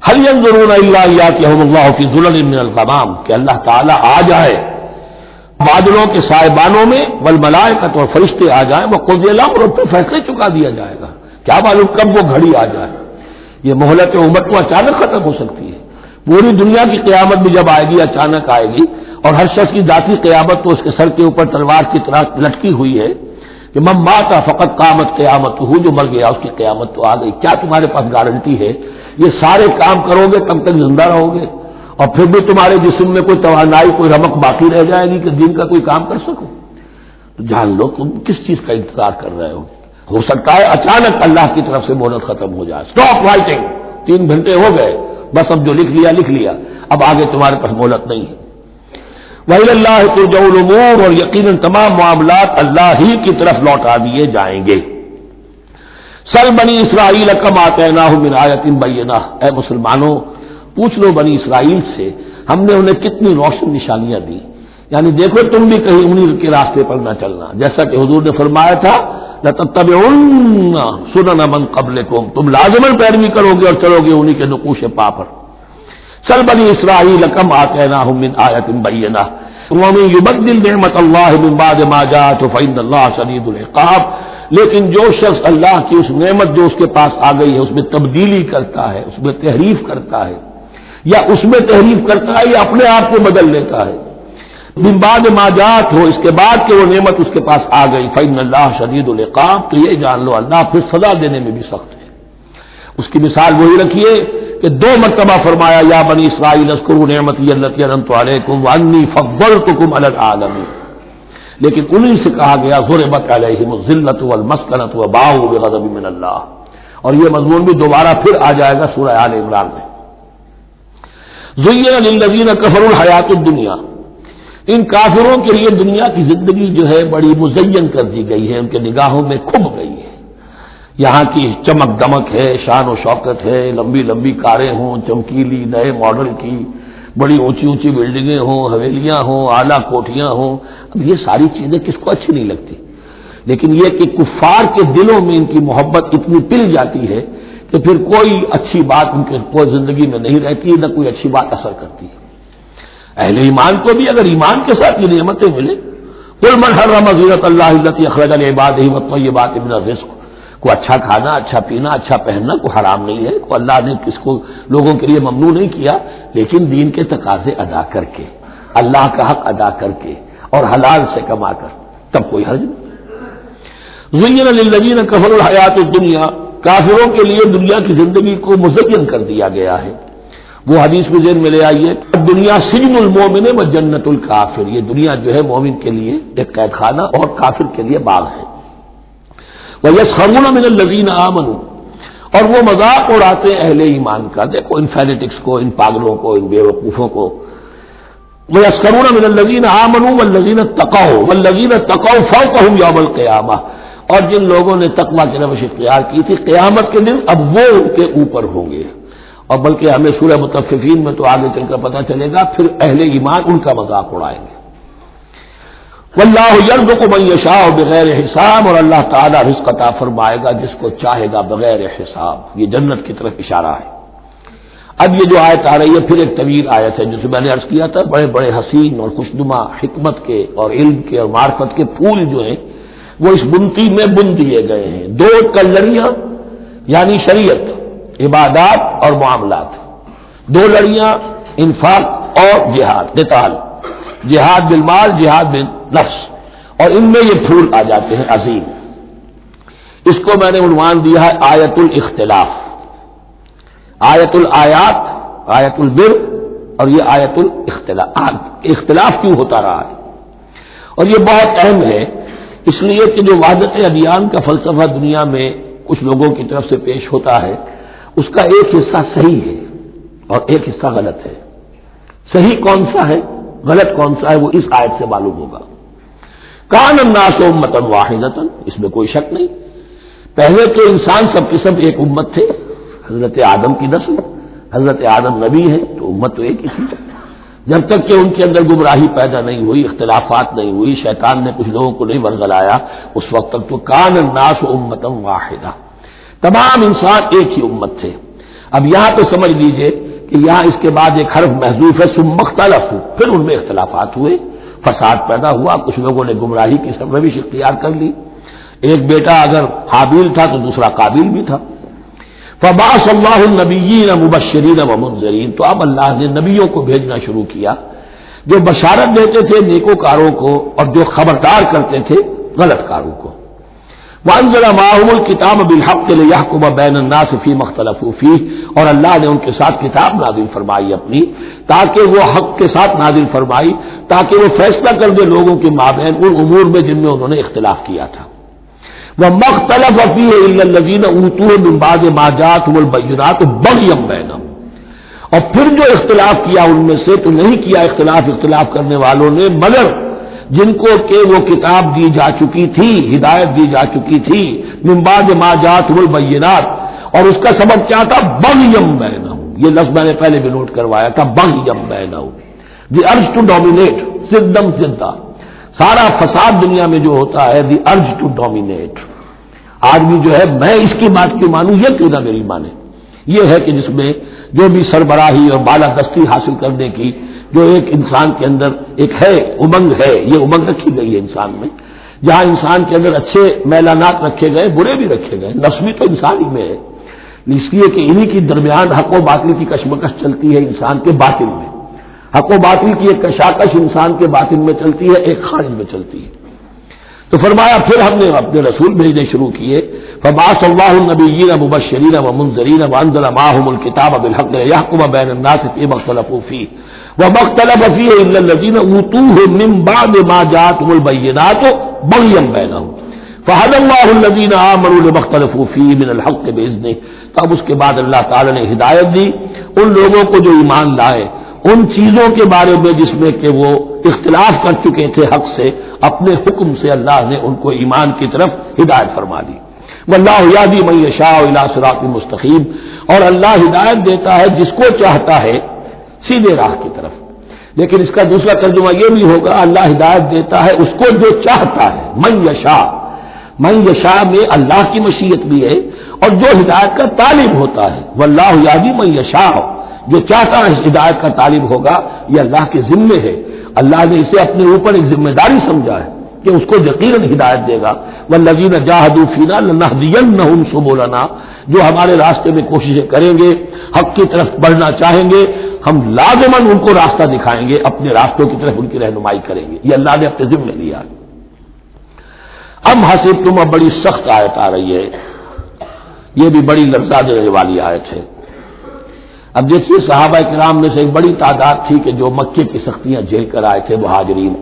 هل ينظرون الا ان ياتيهم الله في ظلل من الغمام، کہ اللہ تعالیٰ آ جائے بادلوں کے سائبانوں میں، والملائکۃ اور فرشتے آ جائیں، وقضی الامر اور پھر فیصلے چکا دیا جائے گا. کیا معلوم کب وہ گھڑی آ جائے. یہ مہلت امت تو اچانک ختم ہو سکتی ہے. پوری دنیا کی قیامت بھی جب آئے گی اچانک آئے گی، اور ہر شخص کی ذاتی قیامت تو اس کے سر کے اوپر تلوار کی طرح لٹکی ہوئی ہے کہ من مات فقط قامت قیامت ہو، جو مر گیا اس کی قیامت تو آ گئی. کیا تمہارے پاس گارنٹی ہے یہ سارے کام کرو گے کب تک زندہ رہو گے اور پھر بھی تمہارے جسم میں کوئی توانائی کوئی رمق باقی رہ جائے گی کہ دین کا کوئی کام کر سکو؟ تو جان لو تم کس چیز کا انتظار کر رہے ہو سکتا ہے اچانک اللہ کی طرف سے مہلت ختم ہو جائے. اسٹاپ رائٹنگ، 3 گھنٹے ہو گئے، بس اب جو لکھ لیا، اب آگے تمہارے پاس مہلت نہیں ہے. وَإِلَى اللَّهِ تُرْجَعُ الْأُمُورُ، اور یقیناً تمام معاملات اللہ ہی کی طرف لوٹا دیے جائیں گے. سل بنی اسرائیل کم آتیناہم من آیۃ بینہ، اے مسلمانوں پوچھ لو بنی اسرائیل سے ہم نے انہیں کتنی روشن نشانیاں دی. یعنی دیکھو تم بھی کہیں انہیں کے راستے پر نہ چلنا، جیسا کہ حضور نے فرمایا تھا لَتَتَّبِعُنَّ سُنَنَ مَن قَبْلِكُمْ، تم لازماً پیروی کرو گے اور چلو گے انہیں کے نقوش پا پر. سل بنی اسرائیل کم آتیناہم من آیۃ بینہ وَمَن یُبَدِّلْ نِعْمَتَ اللَّهِ مِن بَعْدِ مَا جَاءَتْهُ فَإِنَّ اللَّهَ شَدِیدُ الْعِقَابِ. لیکن جو شخص اللہ کی اس نعمت جو اس کے پاس آ گئی ہے اس میں تبدیلی کرتا ہے، اس میں تحریف کرتا ہے، یا اس میں تحریف کرتا ہے یا اپنے آپ کو بدل لیتا ہے، من بعد ما جاءت ہو، اس کے بعد کہ وہ نعمت اس کے پاس آ گئی، فإن اللہ شدید العقاب، تو یہ جان لو اللہ پھر سزا دینے میں بھی سخت ہے. اس کی مثال وہی رکھیے کہ 2 مرتبہ فرمایا یا بنی اسرائیل اذکروا نعمتی التي انعمت علیکم وانی فضلتکم علی العالمین، لیکن انہی سے کہا گیا ضربت علیہم الذلۃ والمسکنۃ وباؤوا بغضب من اللہ. اور یہ مضمون بھی دوبارہ پھر آ جائے گا سورہ آل عمران میں. زین للذین کفروا الحیات الدنیا، ان کافروں کے لیے دنیا کی زندگی جو ہے بڑی مزین کر دی گئی ہے، ان کے نگاہوں میں کھب گئی ہے. یہاں کی چمک دمک ہے، شان و شوکت ہے، لمبی لمبی کاریں ہوں چمکیلی نئے ماڈل کی، بڑی اونچی اونچی بلڈنگیں ہوں، حویلیاں ہوں، اعلیٰ کوٹھیاں ہوں. اب یہ ساری چیزیں کس کو اچھی نہیں لگتی، لیکن یہ کہ کفار کے دلوں میں ان کی محبت اتنی پل جاتی ہے کہ پھر کوئی اچھی بات ان کے کوئی زندگی میں نہیں رہتی، نہ کوئی اچھی بات اثر کرتی ہے. اہل ایمان کو بھی اگر ایمان کے ساتھ یہ نعمتیں ملے، قل من حرم زینۃ اللہ التی اخرج لعبادہ والطیبات من الرزق، کو اچھا کھانا، اچھا پینا، اچھا پہننا کو حرام نہیں ہے، کو اللہ نے کس کو لوگوں کے لیے ممنوع نہیں کیا، لیکن دین کے تقاضے ادا کر کے، اللہ کا حق ادا کر کے اور حلال سے کما کر، تب کوئی حرج نہیں. زین للذین کفروا الحیات الدنیا، کافروں کے لیے دنیا کی زندگی کو مزین کر دیا گیا ہے. وہ حدیث میں ذہن میں لے آئیے، دنیا سجن المومن و جنت الکافر، یہ دنیا جو ہے مومن کے لیے ایک قید خانہ اور کافر کے لیے باغ ہے. وَيَسْخَرُونَ مِنَ الَّذِينَ آمَنُوا، اور وہ مذاق اڑاتے اہل ایمان کا. دیکھو ان فینیٹکس کو، ان پاگلوں کو، ان بے وقوفوں کو. وَيَسْخَرُونَ مِنَ الَّذِينَ آمَنُوا وَالَّذِينَ اتَّقَوْا وَالَّذِينَ اتَّقَوْا فَوْقَهُمْ يَوْمَ الْقِيَامَةِ، اور جن لوگوں نے تقویٰ کی روش اختیار کی تھی قیامت کے دن اب وہ ان کے اوپر ہوں گے. اور بلکہ ہمیں سورہ مطففین میں تو آگے چل کر پتہ چلے گا پھر اہل ایمان ان کا مذاق اڑائیں گے. واللہ یرزق من یشاء بغیر حساب، اور اللہ تعالیٰ رزق عطا فرمائے گا جس کو چاہے گا بغیر حساب. یہ جنت کی طرف اشارہ ہے. اب یہ جو آیت آ رہی ہے پھر ایک طویل آیت ہے، جسے میں نے عرض کیا تھا بڑے بڑے حسین اور خوشنما حکمت کے اور علم کے اور معرفت کے پھول جو ہیں وہ اس بنتی میں بن دیے گئے ہیں. دو کلڑیاں یعنی شریعت، عبادات اور معاملات. دو لڑیاں انفاق اور جہاد، قتال، جہاد بالمال، جہاد بالنفس، اور ان میں یہ پھول آ جاتے ہیں عظیم. اس کو میں نے عنوان دیا ہے آیت الاختلاف. آیت الآیات، آیت البر، اور یہ آیت الاختلاف. اختلاف کیوں ہوتا رہا ہے؟ اور یہ بہت اہم ہے اس لیے کہ جو وحدت ادیان کا فلسفہ دنیا میں کچھ لوگوں کی طرف سے پیش ہوتا ہے، اس کا ایک حصہ صحیح ہے اور ایک حصہ غلط ہے. صحیح کون سا ہے، غلط کون سا ہے، وہ اس آیت سے معلوم ہوگا. کان الناس امۃ واحدۃ، اس میں کوئی شک نہیں. پہلے تو انسان سب کے سب ایک امت تھے. حضرت آدم کی نسل، حضرت آدم نبی ہے تو امت تو ایک ہی تھی. جب تک کہ ان کے اندر گمراہی پیدا نہیں ہوئی، اختلافات نہیں ہوئی، شیطان نے کچھ لوگوں کو نہیں ورگلایا، اس وقت تک تو کان الناس امۃ واحدہ، تمام انسان ایک ہی امت تھے. اب یہاں تو سمجھ لیجئے کہ یہاں اس کے بعد ایک حرف محذوف ہے، ثم اختلفوا، پھر ان میں اختلافات ہوئے، فساد پیدا ہوا، کچھ لوگوں نے گمراہی کی روش اختیار کر لی. ایک بیٹا اگر حابیل تھا تو دوسرا قابیل بھی تھا. فبعث اللہ النبیین مبشرین ومنذرین، تو اب اللہ نے نبیوں کو بھیجنا شروع کیا جو بشارت دیتے تھے نیکوکاروں کو اور جو خبردار کرتے تھے غلط کاروں کو. وانزل معهم الکتاب بالحق لیحکم بین الناس فیما اختلفوا فیہ، اور اللہ نے ان کے ساتھ کتاب نازل فرمائی اپنی، تاکہ وہ حق کے ساتھ نازل فرمائی، تاکہ وہ فیصلہ کر دے لوگوں کے مابین ان امور میں جن میں انہوں نے اختلاف کیا تھا. وَمَا اخْتَلَفَ فِيهِ إِلَّا الَّذِينَ أُوتُوهُ مِن بَعْدِ مَا جَاءَتْهُمُ الْبَيِّنَاتُ بَغْيًا بَيْنَهُمْ، اور پھر جو اختلاف کیا ان میں سے تو نہیں کیا اختلاف کرنے والوں نے مگر جن کو کہ وہ کتاب دی جا چکی تھی، ہدایت دی جا چکی تھی، من بعد ما جاءتهم البينات، اور اس کا سبب کیا تھا؟ بغيًا بينهم. یہ لفظ میں نے پہلے بھی نوٹ کروایا تھا، بغيًا بينهم، دی ارج ٹو ڈومینیٹ، صدم صدہ. سارا فساد دنیا میں جو ہوتا ہے دی ارج ٹو ڈومینیٹ. آدمی جو ہے میں اس کی بات کیوں مانوں، یہ کیوں نہ میری مانے. یہ ہے کہ جس میں جو بھی سربراہی اور بالادستی حاصل کرنے کی جو ایک انسان کے اندر ایک ہے امنگ ہے، یہ امنگ رکھی گئی ہے انسان میں. جہاں انسان کے اندر اچھے میلانات رکھے گئے، برے بھی رکھے گئے، نفس بھی تو انسان ہی میں ہے. اس لیے کہ انہی کی درمیان حق و باطل کی کشمکش چلتی ہے انسان کے باطن میں. حق و باطل کی ایک کشاکش انسان کے باطن میں چلتی ہے، ایک خارج میں چلتی ہے. تو فرمایا پھر ہم نے اپنے رسول بھیجنے شروع کیے. فبعث اللہ النبیین مبشرین ومنذرین وانزل معهم الکتاب بالحق لیحکم بین الناس فیما اختلفوا فیہ وما اختلف فیہ الا الذین اوتوہ من بعد ما جاءتهم البینات بغیا بینہم فہدی اللہ الذین آمنوا لما اختلفوا فیہ من الحق باذنہ. تب اس کے بعد اللہ تعالی نے ہدایت دی ان لوگوں کو جو ایمان لائے ان چیزوں کے بارے میں جس میں کہ وہ اختلاف کر چکے تھے حق سے، اپنے حکم سے اللہ نے ان کو ایمان کی طرف ہدایت فرما دی. واللہ یہدی من یشاء الی صراط مستقیم، اور اللہ ہدایت دیتا ہے جس کو چاہتا ہے سیدھے راہ کی طرف. لیکن اس کا دوسرا ترجمہ یہ بھی ہوگا اللہ ہدایت دیتا ہے اس کو جو چاہتا ہے. من یشاء، من یشاء میں اللہ کی مشیت بھی ہے اور جو ہدایت کا طالب ہوتا ہے. واللہ یہدی من یشاء، جو چاہتا ہے ہدایت کا طالب ہوگا، یہ اللہ کے ذمے ہے. اللہ نے اسے اپنے اوپر ایک ذمہ داری سمجھا ہے کہ اس کو یقیناً ہدایت دے گا. والذین جاہدوا فینا لنہدینہم سبلنا، جو ہمارے راستے میں کوششیں کریں گے، حق کی طرف بڑھنا چاہیں گے، ہم لازماً ان کو راستہ دکھائیں گے، اپنے راستوں کی طرف ان کی رہنمائی کریں گے. یہ اللہ نے اپنے ذمے لیا. ام حسبتم، اب بڑی سخت آیت آ رہی ہے، یہ بھی بڑی لرزا دینے والی آیت ہے. اب دیکھیے صحابہ کرام میں سے ایک بڑی تعداد تھی کہ جو مکے کی سختیاں جھیل کر آئے تھے، مہاجرین.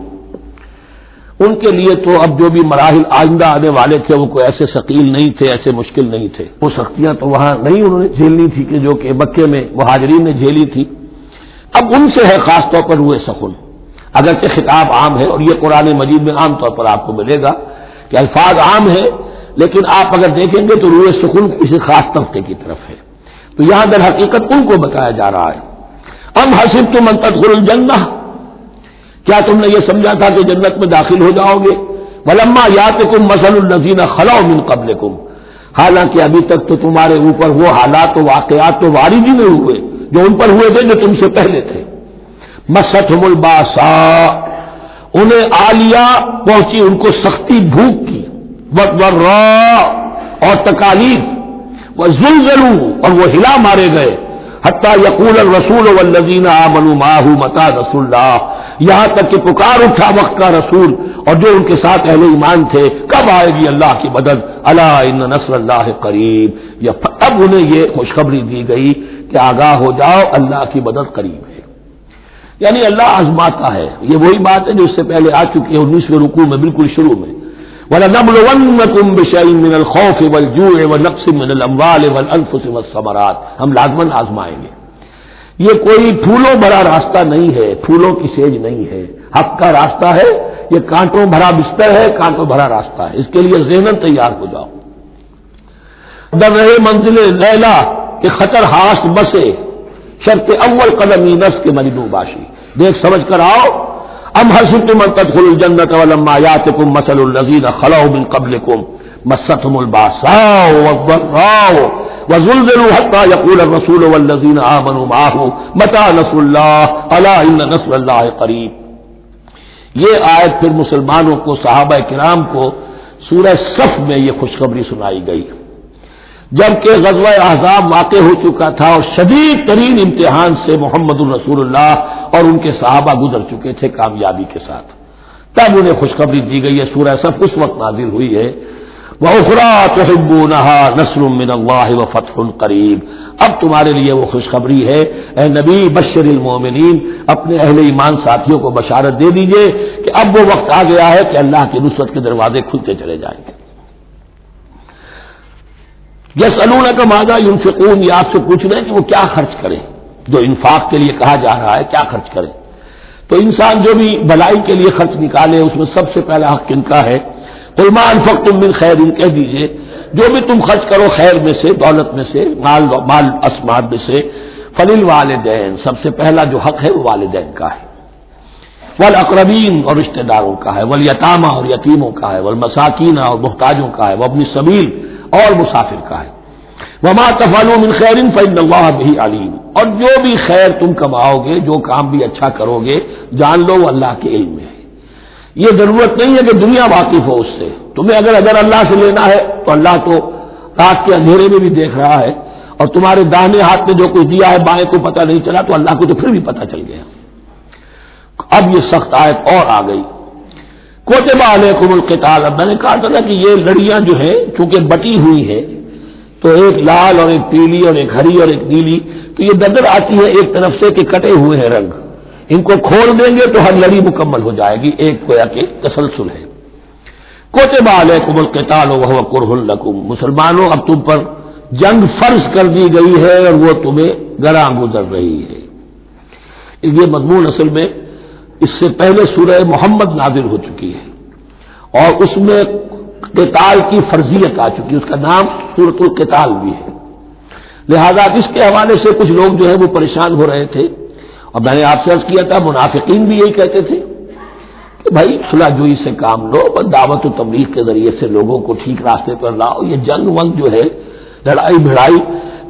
ان کے لیے تو اب جو بھی مراحل آئندہ آنے والے تھے وہ کوئی ایسے ثقیل نہیں تھے، ایسے مشکل نہیں تھے. وہ سختیاں تو وہاں نہیں انہوں نے جھیلنی تھی کہ جو کہ مکے میں مہاجرین نے جھیلی تھی. اب ان سے ہے خاص طور پر روئے سخن، اگرچہ خطاب عام ہے اور یہ قرآن مجید میں عام طور پر آپ کو ملے گا کہ الفاظ عام ہیں، لیکن آپ اگر دیکھیں گے تو روئے سخن کسی خاص طبقے کی طرف ہے. تو یہاں در حقیقت ان کو بتایا جا رہا ہے. ام حسبتم ان تدخلوا الجنہ، کیا تم نے یہ سمجھا تھا کہ جنت میں داخل ہو جاؤ گے؟ ولما یاتکم مثل الذین خلوا من قبلکم، حالانکہ ابھی تک تو تمہارے اوپر وہ حالات و واقعات تو وارد ہی نہیں ہوئے جو ان پر ہوئے تھے جو تم سے پہلے تھے. مستہم الباساء، انہیں آ لیا پہنچی ان کو سختی بھوک کی. والضراء اور تکالیف، وزلزلوا اور وہ ہلا مارے گئے، حتی یقول الرسول والذین آمنوا معہ متی نصر اللہ، یہاں تک کہ پکار اٹھا وقت کا رسول اور جو ان کے ساتھ اہل ایمان تھے، کب آئے گی اللہ کی مدد، الا ان نصر اللہ قریب، اب انہیں یہ خوشخبری دی گئی کہ آگاہ ہو جاؤ اللہ کی مدد قریب ہے۔ یعنی اللہ آزماتا ہے، یہ وہی بات ہے جو اس سے پہلے آ چکی ہے 19ویں رکوع میں بالکل شروع میں، وَلَنَبْلُوَنَّكُمْ بِشَيْءٍ مِّنَ الْخَوْفِ وَالْجُوعِ وَنَقْصٍ مِّنَ الْأَمْوَالِ وَالْأَنفُسِ وَالثَّمَرَاتِ، ہم لازماً آزمائیں گے۔ یہ کوئی پھولوں بھرا راستہ نہیں ہے، پھولوں کی سیج نہیں ہے، حق کا راستہ ہے، یہ کانٹوں بھرا بستر ہے، کانٹوں بھرا راستہ ہے، اس کے لیے ذہناً تیار ہو جاؤ۔ در رہے منزل لیلا کہ خطر ہاست بسے، شرط اول قدمی نفس کے مجنو باشی، دیکھ سمجھ کر آؤ۔ ام حسبتم ان تدخلوا الجنة ولما يأتكم مثل الذين خلوا من قبلكم مستهم البأساء والضراء وزلزلوا حتى يقول الرسول والذين آمنوا معه متى نصر الله الا ان نصر الله قريب۔ یہ آیت پھر مسلمانوں کو، صحابہ کرام کو سورہ صف میں یہ خوشخبری سنائی گئی جبکہ غزوہ احزاب واقع ہو چکا تھا اور شدید ترین امتحان سے محمد الرسول اللہ اور ان کے صحابہ گزر چکے تھے کامیابی کے ساتھ، تب انہیں خوشخبری دی گئی ہے۔ سورہ صف اس وقت نازل ہوئی ہے، وَأُخْرَىٰ تُحِبُّونَهَا نَصْرٌ مِّنَ اللَّهِ وَفَتْحٌ قَرِيبٌ، اب تمہارے لیے وہ خوشخبری ہے اے نبی، بشر المومنین، اپنے اہل ایمان ساتھیوں کو بشارت دے دیجئے کہ اب وہ وقت آ گیا ہے کہ اللہ کی نصرت کے دروازے کھلتے چلے جائیں گے۔ یسألونک ماذا ينفقون، یہ آپ سے پوچھ رہے ہیں کہ وہ کیا خرچ کریں، جو انفاق کے لیے کہا جا رہا ہے کیا خرچ کریں۔ تو انسان جو بھی بھلائی کے لیے خرچ نکالے اس میں سب سے پہلا حق ان کا ہے، قل ما انفقتم من خیر، کہہ دیجئے جو بھی تم خرچ کرو خیر میں سے، دولت میں سے، مال اسماد میں سے، فللوالدین، سب سے پہلا جو حق ہے وہ والدین کا ہے، والاقربین اور رشتہ داروں کا ہے، والیتامى اور یتیموں کا ہے، والمساکین اور محتاجوں کا ہے، وابن السبیل اور مسافر کا ہے، وما تفعلوا من خیر فإن اللہ بہ علیم، اور جو بھی خیر تم کماؤ گے، جو کام بھی اچھا کرو گے، جان لو وہ اللہ کے علم میں ہے۔ یہ ضرورت نہیں ہے کہ دنیا واقف ہو اس سے، تمہیں اگر اللہ سے لینا ہے تو اللہ تو رات کے اندھیرے میں بھی دیکھ رہا ہے، اور تمہارے داہنے ہاتھ میں جو کچھ دیا ہے بائیں کو پتہ نہیں چلا تو اللہ کو تو پھر بھی پتہ چل گیا۔ اب یہ سخت آیت اور آ گئی، کتب علیکم القتال، اب میں نے کہا تھا نا کہ یہ لڑیاں جو ہیں چونکہ بٹی ہوئی ہیں تو ایک لال اور ایک پیلی اور ایک ہری اور ایک نیلی، تو یہ نظر آتی ہے ایک طرف سے کہ کٹے ہوئے ہیں رنگ، ان کو کھول دیں گے تو ہر لڑی مکمل ہو جائے گی، ایک گویا کہ تسلسل ہے۔ کتب علیکم القتال وہو کرہ لکم، مسلمانوں اب تم پر جنگ فرض کر دی گئی ہے اور وہ تمہیں گراں گزر رہی ہے۔ یہ مضمون اصل میں اس سے پہلے سورہ محمد نازل ہو چکی ہے اور اس میں قتال کی فرضیت آ چکی ہے، اس کا نام سورۃ القتال بھی ہے، لہذا اس کے حوالے سے کچھ لوگ جو ہے وہ پریشان ہو رہے تھے، اور میں نے آپ سے عرض کیا تھا منافقین بھی یہی کہتے تھے کہ بھائی صلح جوئی سے کام لو، بس دعوت و تبلیغ کے ذریعے سے لوگوں کو ٹھیک راستے پر لاؤ، یہ جنگ ونگ جو ہے، لڑائی بھڑائی،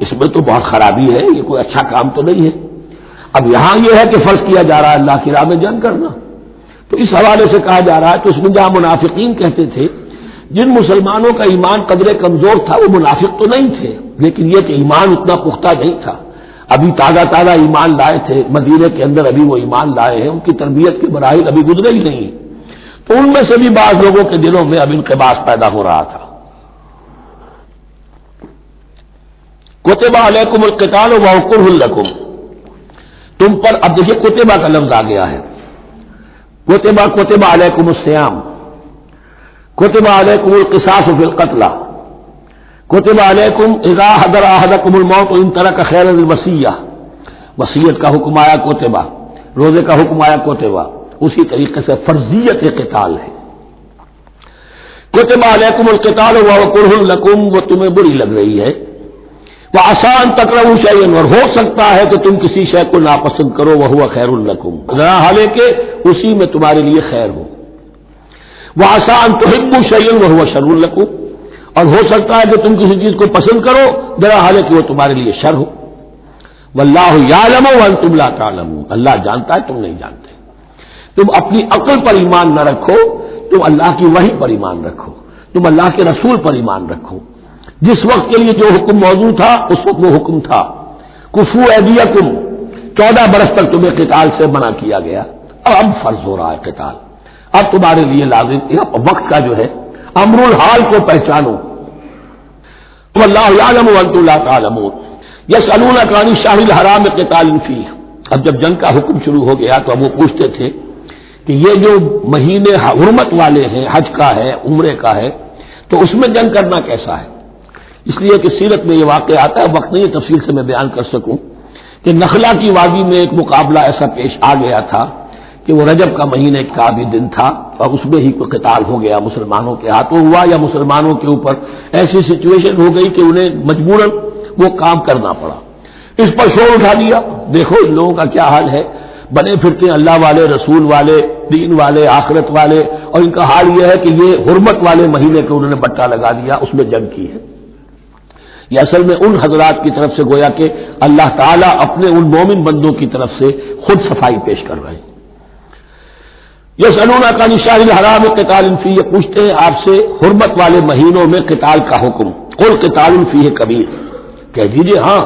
اس میں تو بہت خرابی ہے، یہ کوئی اچھا کام تو نہیں ہے۔ اب یہاں یہ ہے کہ فرض کیا جا رہا ہے اللہ کی راہ میں جنگ کرنا، تو اس حوالے سے کہا جا رہا ہے کہ اس میں جہاں منافقین کہتے تھے، جن مسلمانوں کا ایمان قدرے کمزور تھا وہ منافق تو نہیں تھے، لیکن یہ کہ ایمان اتنا پختہ نہیں تھا، ابھی تازہ تازہ ایمان لائے تھے، مدینے کے اندر ابھی وہ ایمان لائے ہیں، ان کی تربیت کے مراحل ابھی گزرے ہی نہیں، تو ان میں سے بھی بعض لوگوں کے دلوں میں اب انقباض پیدا ہو رہا تھا۔ کتب علیکم القتال وہو کرہ لکم، تم پر، اب دیکھیے کتبہ کا لفظ آ گیا ہے، کتب علیکم الصیام، کتب علیکم القصاص فی القتل، کتب علیکم اذا حضر احدکم الموت ان ترک خیرا الوصیہ، وصیت کا حکم آیا کتبہ، روزے کا حکم آیا کتبہ، اسی طریقے سے فرضیت قتال ہے۔ کتب علیکم القتال وہو کرہ لکم، وہ تمہیں بری لگ رہی ہے، وعسیٰ ان تکرہوا شیئا، اور ہو سکتا ہے کہ تم کسی شے کو ناپسند کرو، وہو خیر لکم، حالانکہ اسی میں تمہارے لیے خیر ہو، وعسیٰ ان تحبوا شیئا وہو شر لکم، اور ہو سکتا ہے کہ تم کسی چیز کو پسند کرو حالانکہ وہ تمہارے لیے شر ہو، واللہ یعلم وانتم لا تعلمون، اللہ جانتا ہے تم نہیں جانتے، تم اپنی عقل پر ایمان نہ رکھو، تم اللہ کی وحی پر ایمان رکھو، تم اللہ کے رسول پر ایمان رکھو. جس وقت کے لیے جو حکم موضوع تھا اس وقت وہ حکم تھا. کفو ایدیکم، 14 برس تک تمہیں قتال سے منع کیا گیا، اب فرض ہو رہا ہے قتال. اب تمہارے لیے لازم وقت کا جو ہے امر الحال کو پہچانو. واللہ یعلم وانتم لا تعلمون. یسألونک عن الشہر الحرام قتال فیہ. اب جب جنگ کا حکم شروع ہو گیا تو اب وہ پوچھتے تھے کہ یہ جو مہینے حرمت والے ہیں، حج کا ہے، عمرے کا ہے، تو اس میں جنگ کرنا کیسا ہے؟ اس لیے کہ سیرت میں یہ واقعہ آتا ہے، وقت نہیں تفصیل سے میں بیان کر سکوں، کہ نخلا کی وادی میں ایک مقابلہ ایسا پیش آ گیا تھا کہ وہ رجب کا مہینے کا بھی دن تھا اور اس میں ہی کوئی قتال ہو گیا، مسلمانوں کے ہاتھوں ہوا یا مسلمانوں کے اوپر ایسی سچویشن ہو گئی کہ انہیں مجبوراً وہ کام کرنا پڑا. اس پر شور اٹھا دیا. دیکھو ان لوگوں کا کیا حال ہے، بنے پھرتے ہیں اللہ والے، رسول والے، دین والے، آخرت والے، اور ان کا حال یہ ہے کہ یہ حرمت والے مہینے کو انہوں نے بٹا لگا دیا، اس میں جنگ کی ہے. یہ اصل میں ان حضرات کی طرف سے گویا کہ اللہ تعالیٰ اپنے ان مومن بندوں کی طرف سے خود صفائی پیش کر رہے ہیں. یسألونک عن الشہر الحرام قتال فیہ، یہ پوچھتے ہیں آپ سے حرمت والے مہینوں میں قتال کا حکم. قل قتال فیہ کبیر، کہہ دیجیے ہاں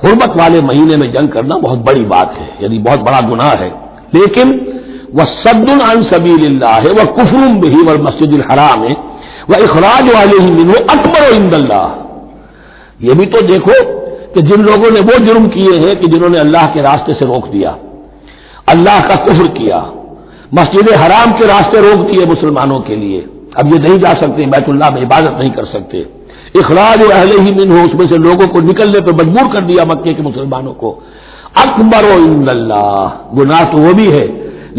حرمت والے مہینے میں جنگ کرنا بہت بڑی بات ہے، یعنی بہت بڑا گناہ ہے. لیکن وصد عن سبیل اللہ وکفر بہ والمسجد الحرام واخراج علیہ منہ اکبر عند اللہ. یہ بھی تو دیکھو کہ جن لوگوں نے وہ جرم کیے ہیں کہ جنہوں نے اللہ کے راستے سے روک دیا، اللہ کا کفر کیا، مسجد حرام کے راستے روک دیے مسلمانوں کے لیے، اب یہ نہیں جا سکتے، بیت اللہ میں عبادت نہیں کر سکتے. اخراج اہلہ منہ، اس میں سے لوگوں کو نکلنے پر مجبور کر دیا مکے کے مسلمانوں کو. اکبر عند اللہ، گناہ تو وہ بھی ہے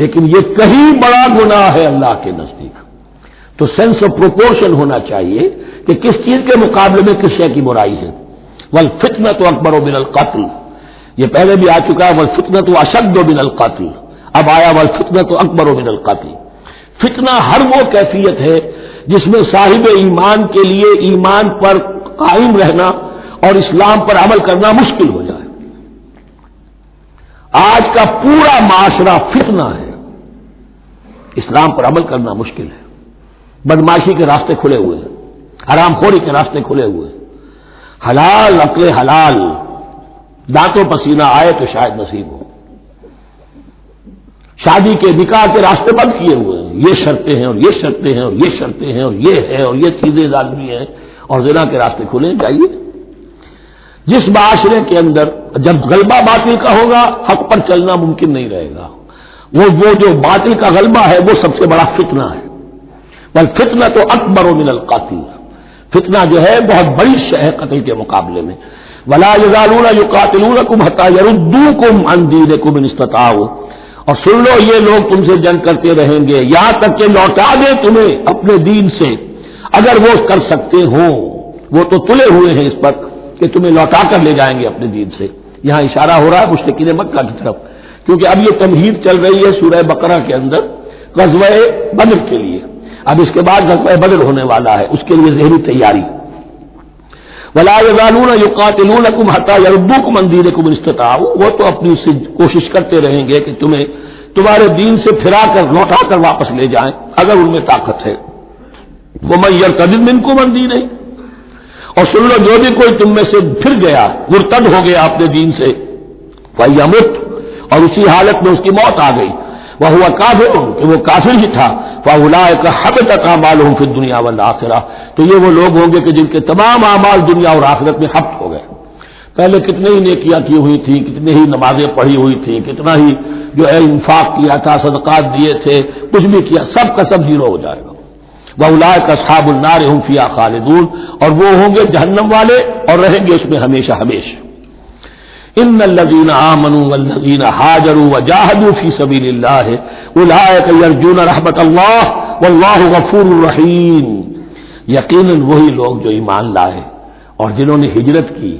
لیکن یہ کہیں بڑا گناہ ہے اللہ کے نزدیک. تو سینس آف پروپورشن ہونا چاہیے کہ کس چیز کے مقابلے میں کس شے کی برائی ہے. والفتنۃ اکبر من القتل، یہ پہلے بھی آ چکا ہے. والفتنۃ اشد من القتل، اب آیا والفتنۃ اکبر من القتل. فتنہ ہر وہ کیفیت ہے جس میں صاحب ایمان کے لیے ایمان پر قائم رہنا اور اسلام پر عمل کرنا مشکل ہو جائے. آج کا پورا معاشرہ فتنہ ہے، اسلام پر عمل کرنا مشکل ہے. بدماشی کے راستے کھلے ہوئے ہیں، حرام خوری کے راستے کھلے ہوئے ہیں. حلال عقل حلال، دانتوں پسینہ آئے تو شاید نصیب ہو. شادی کے نکاح کے راستے بند کیے ہوئے ہیں، یہ شرطیں ہیں اور یہ شرطیں ہیں اور یہ شرطیں ہیں اور یہ ہے اور یہ چیزیں ظالمی ہیں، اور زنا کے راستے کھلے جائیے. جس معاشرے کے اندر جب غلبہ باطل کا ہوگا حق پر چلنا ممکن نہیں رہے گا. وہ جو باطل کا غلبہ ہے وہ سب سے بڑا فتنہ ہے. بل فتنہ تو اکبر من القتل، فتنہ جو ہے بہت بڑی شے ہے قتل کے مقابلے میں. ولا یزالون یقاتلونکم حتی یردوکم عن دینکم ان استطاعوا، اور سن لو یہ لوگ تم سے جنگ کرتے رہیں گے یہاں تک کہ لوٹا دیں تمہیں اپنے دین سے، اگر وہ کر سکتے ہوں. وہ تو تلے ہوئے ہیں اس پر کہ تمہیں لوٹا کر لے جائیں گے اپنے دین سے. یہاں اشارہ ہو رہا ہے مشرکین مکہ کی طرف، کیونکہ اب یہ تمہید چل رہی ہے سورہ بقرہ کے اندر غزوہ بدر کے لیے. اب اس کے بعد غزوہ بدر ہونے والا ہے، اس کے لیے ذہنی تیاری. ولا یزالون یقاتلونکم حتی یردوکم عن دینکم ان استطاعوا، وہ تو اپنی کوشش کرتے رہیں گے کہ تمہیں تمہارے دین سے پھرا کر لوٹا کر واپس لے جائیں اگر ان میں طاقت ہے. ومن یرتد منکم عن دینہ، اور سن لو جو بھی کوئی تم میں سے پھر گیا، مرتد ہو گیا اپنے دین سے، فیمت، اور اسی حالت میں اس کی موت آ گئی، وہو کافر، کہ وہ کافر ہی تھا، فاولئک حبطت اعمالهم فی الدنیا والآخرہ، تو یہ وہ لوگ ہوں گے کہ جن کے تمام اعمال دنیا اور آخرت میں حبط ہو گئے. پہلے کتنے ہی نیکیاں کی ہوئی تھیں، کتنے ہی نمازیں پڑھی ہوئی تھیں، کتنا ہی جو ہے انفاق کیا تھا، صدقات دیے تھے، کچھ بھی کیا، سب کا سب زیرو ہو جائے گا. وَأُولَٰئِكَ أَصْحَابُ النَّارِ هُمْ فِيهَا خَالِدُونَ، اور وہ ہوں گے جہنم والے اور رہیں گے اس میں ہمیشہ ہمیشہ. ان الذين آمنوا والذين هاجروا وجاهدوا في سبيل الله اولئك يرجون رحمت اللہ واللہ غفور رحیم. یقیناً وہی لوگ جو ایمان لائے اور جنہوں نے ہجرت کی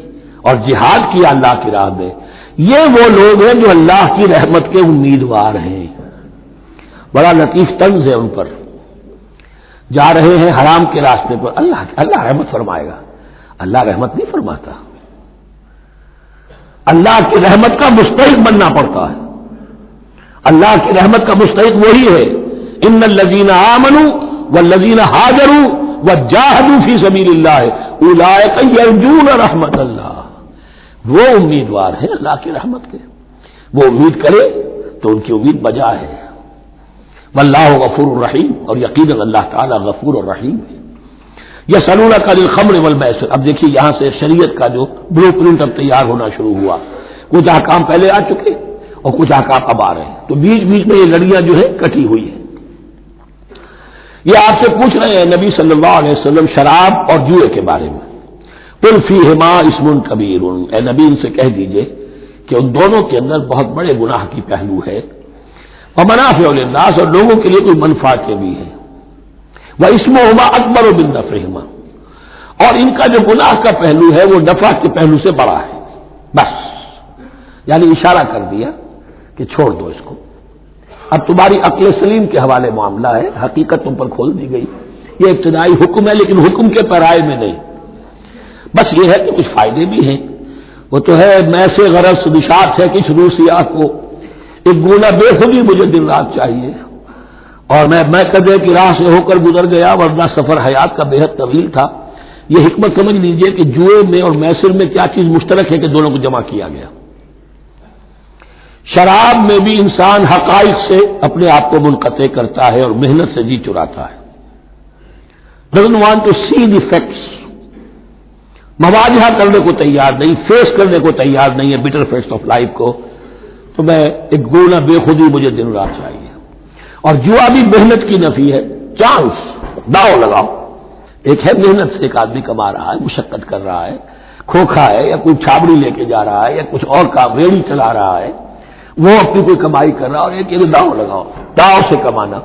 اور جہاد کیا اللہ کی راہ میں، یہ وہ لوگ ہیں جو اللہ کی رحمت کے امیدوار ہیں. بڑا لطیف طنز ہے ان پر. جا رہے ہیں حرام کے راستے پر، اللہ رحمت فرمائے گا. اللہ رحمت نہیں فرماتا، اللہ کی رحمت کا مستحق بننا پڑتا ہے. اللہ کی رحمت کا مستحق وہی ہے. ان الذین آمنوا والذین ہاجروا وجاہدوا فی سبیل اللہ اولئک یرجون رحمت اللہ، وہ امیدوار ہیں اللہ کی رحمت کے، وہ امید کرے تو ان کی امید بجا ہے۔ واللہ غفور الرحیم، اور یقیناً اللہ تعالیٰ غفور الرحیم ہے۔ یسألونک عن الخمر والمیسر، اب دیکھیے یہاں سے شریعت کا جو بلو پرنٹ اب تیار ہونا شروع ہوا، کچھ احکام پہلے آ چکے اور کچھ احکام اب آ رہے ہیں، تو بیچ بیچ میں یہ لڑیاں جو ہے کٹی ہوئی ہیں۔ یہ آپ سے پوچھ رہے ہیں نبی صلی اللہ علیہ وسلم شراب اور جوئے کے بارے میں، قل فیہما اسم کبیر، اے نبی ان سے کہہ دیجئے کہ ان دونوں کے اندر بہت بڑے گناہ کی پہلو ہے، ومنافع للناس، اور لوگوں کے لیے کوئی منفعتیں بھی ہیں، واسمہما اکبر من نفعہما، اور ان کا جو گناہ کا پہلو ہے وہ نفع کے پہلو سے بڑا ہے، بس یعنی اشارہ کر دیا کہ چھوڑ دو اس کو، اب تمہاری عقل سلیم کے حوالے معاملہ ہے، حقیقت تم پر کھول دی گئی، یہ ابتدائی حکم ہے لیکن حکم کے پیرائے میں نہیں، بس یہ ہے کہ کچھ فائدے بھی ہیں، وہ تو ہے میں سے غرض نشاط ہے کہ شروع سیاہ کو ایک گونا بے خودی مجھے دن رات چاہیے، اور میں کدے کی راہ سے ہو کر گزر گیا ورنہ سفر حیات کا بے حد طویل تھا۔ یہ حکمت سمجھ لیجئے کہ جوئے میں اور میسر میں کیا چیز مشترک ہے کہ دونوں کو جمع کیا گیا۔ شراب میں بھی انسان حقائق سے اپنے آپ کو منقطع کرتا ہے اور محنت سے جی چراتا ہے، doesn't want to see the facts، مواجہہ کرنے کو تیار نہیں، فیس کرنے کو تیار نہیں ہے bitter facts آف لائف کو، تو میں ایک گونا بے خودی مجھے دن رات چاہیے۔ اور جوا بھی محنت کی نفی ہے، چانس، داؤ لگاؤ، ایک ہے محنت سے ایک آدمی کما رہا ہے، مشقت کر رہا ہے، کھوکھا ہے یا کوئی چھابڑی لے کے جا رہا ہے یا کچھ اور کام ریڑھی چلا رہا ہے، وہ اپنی کوئی کمائی کر رہا ہے، اور ایک یہ داؤ لگاؤ، داؤ سے کمانا،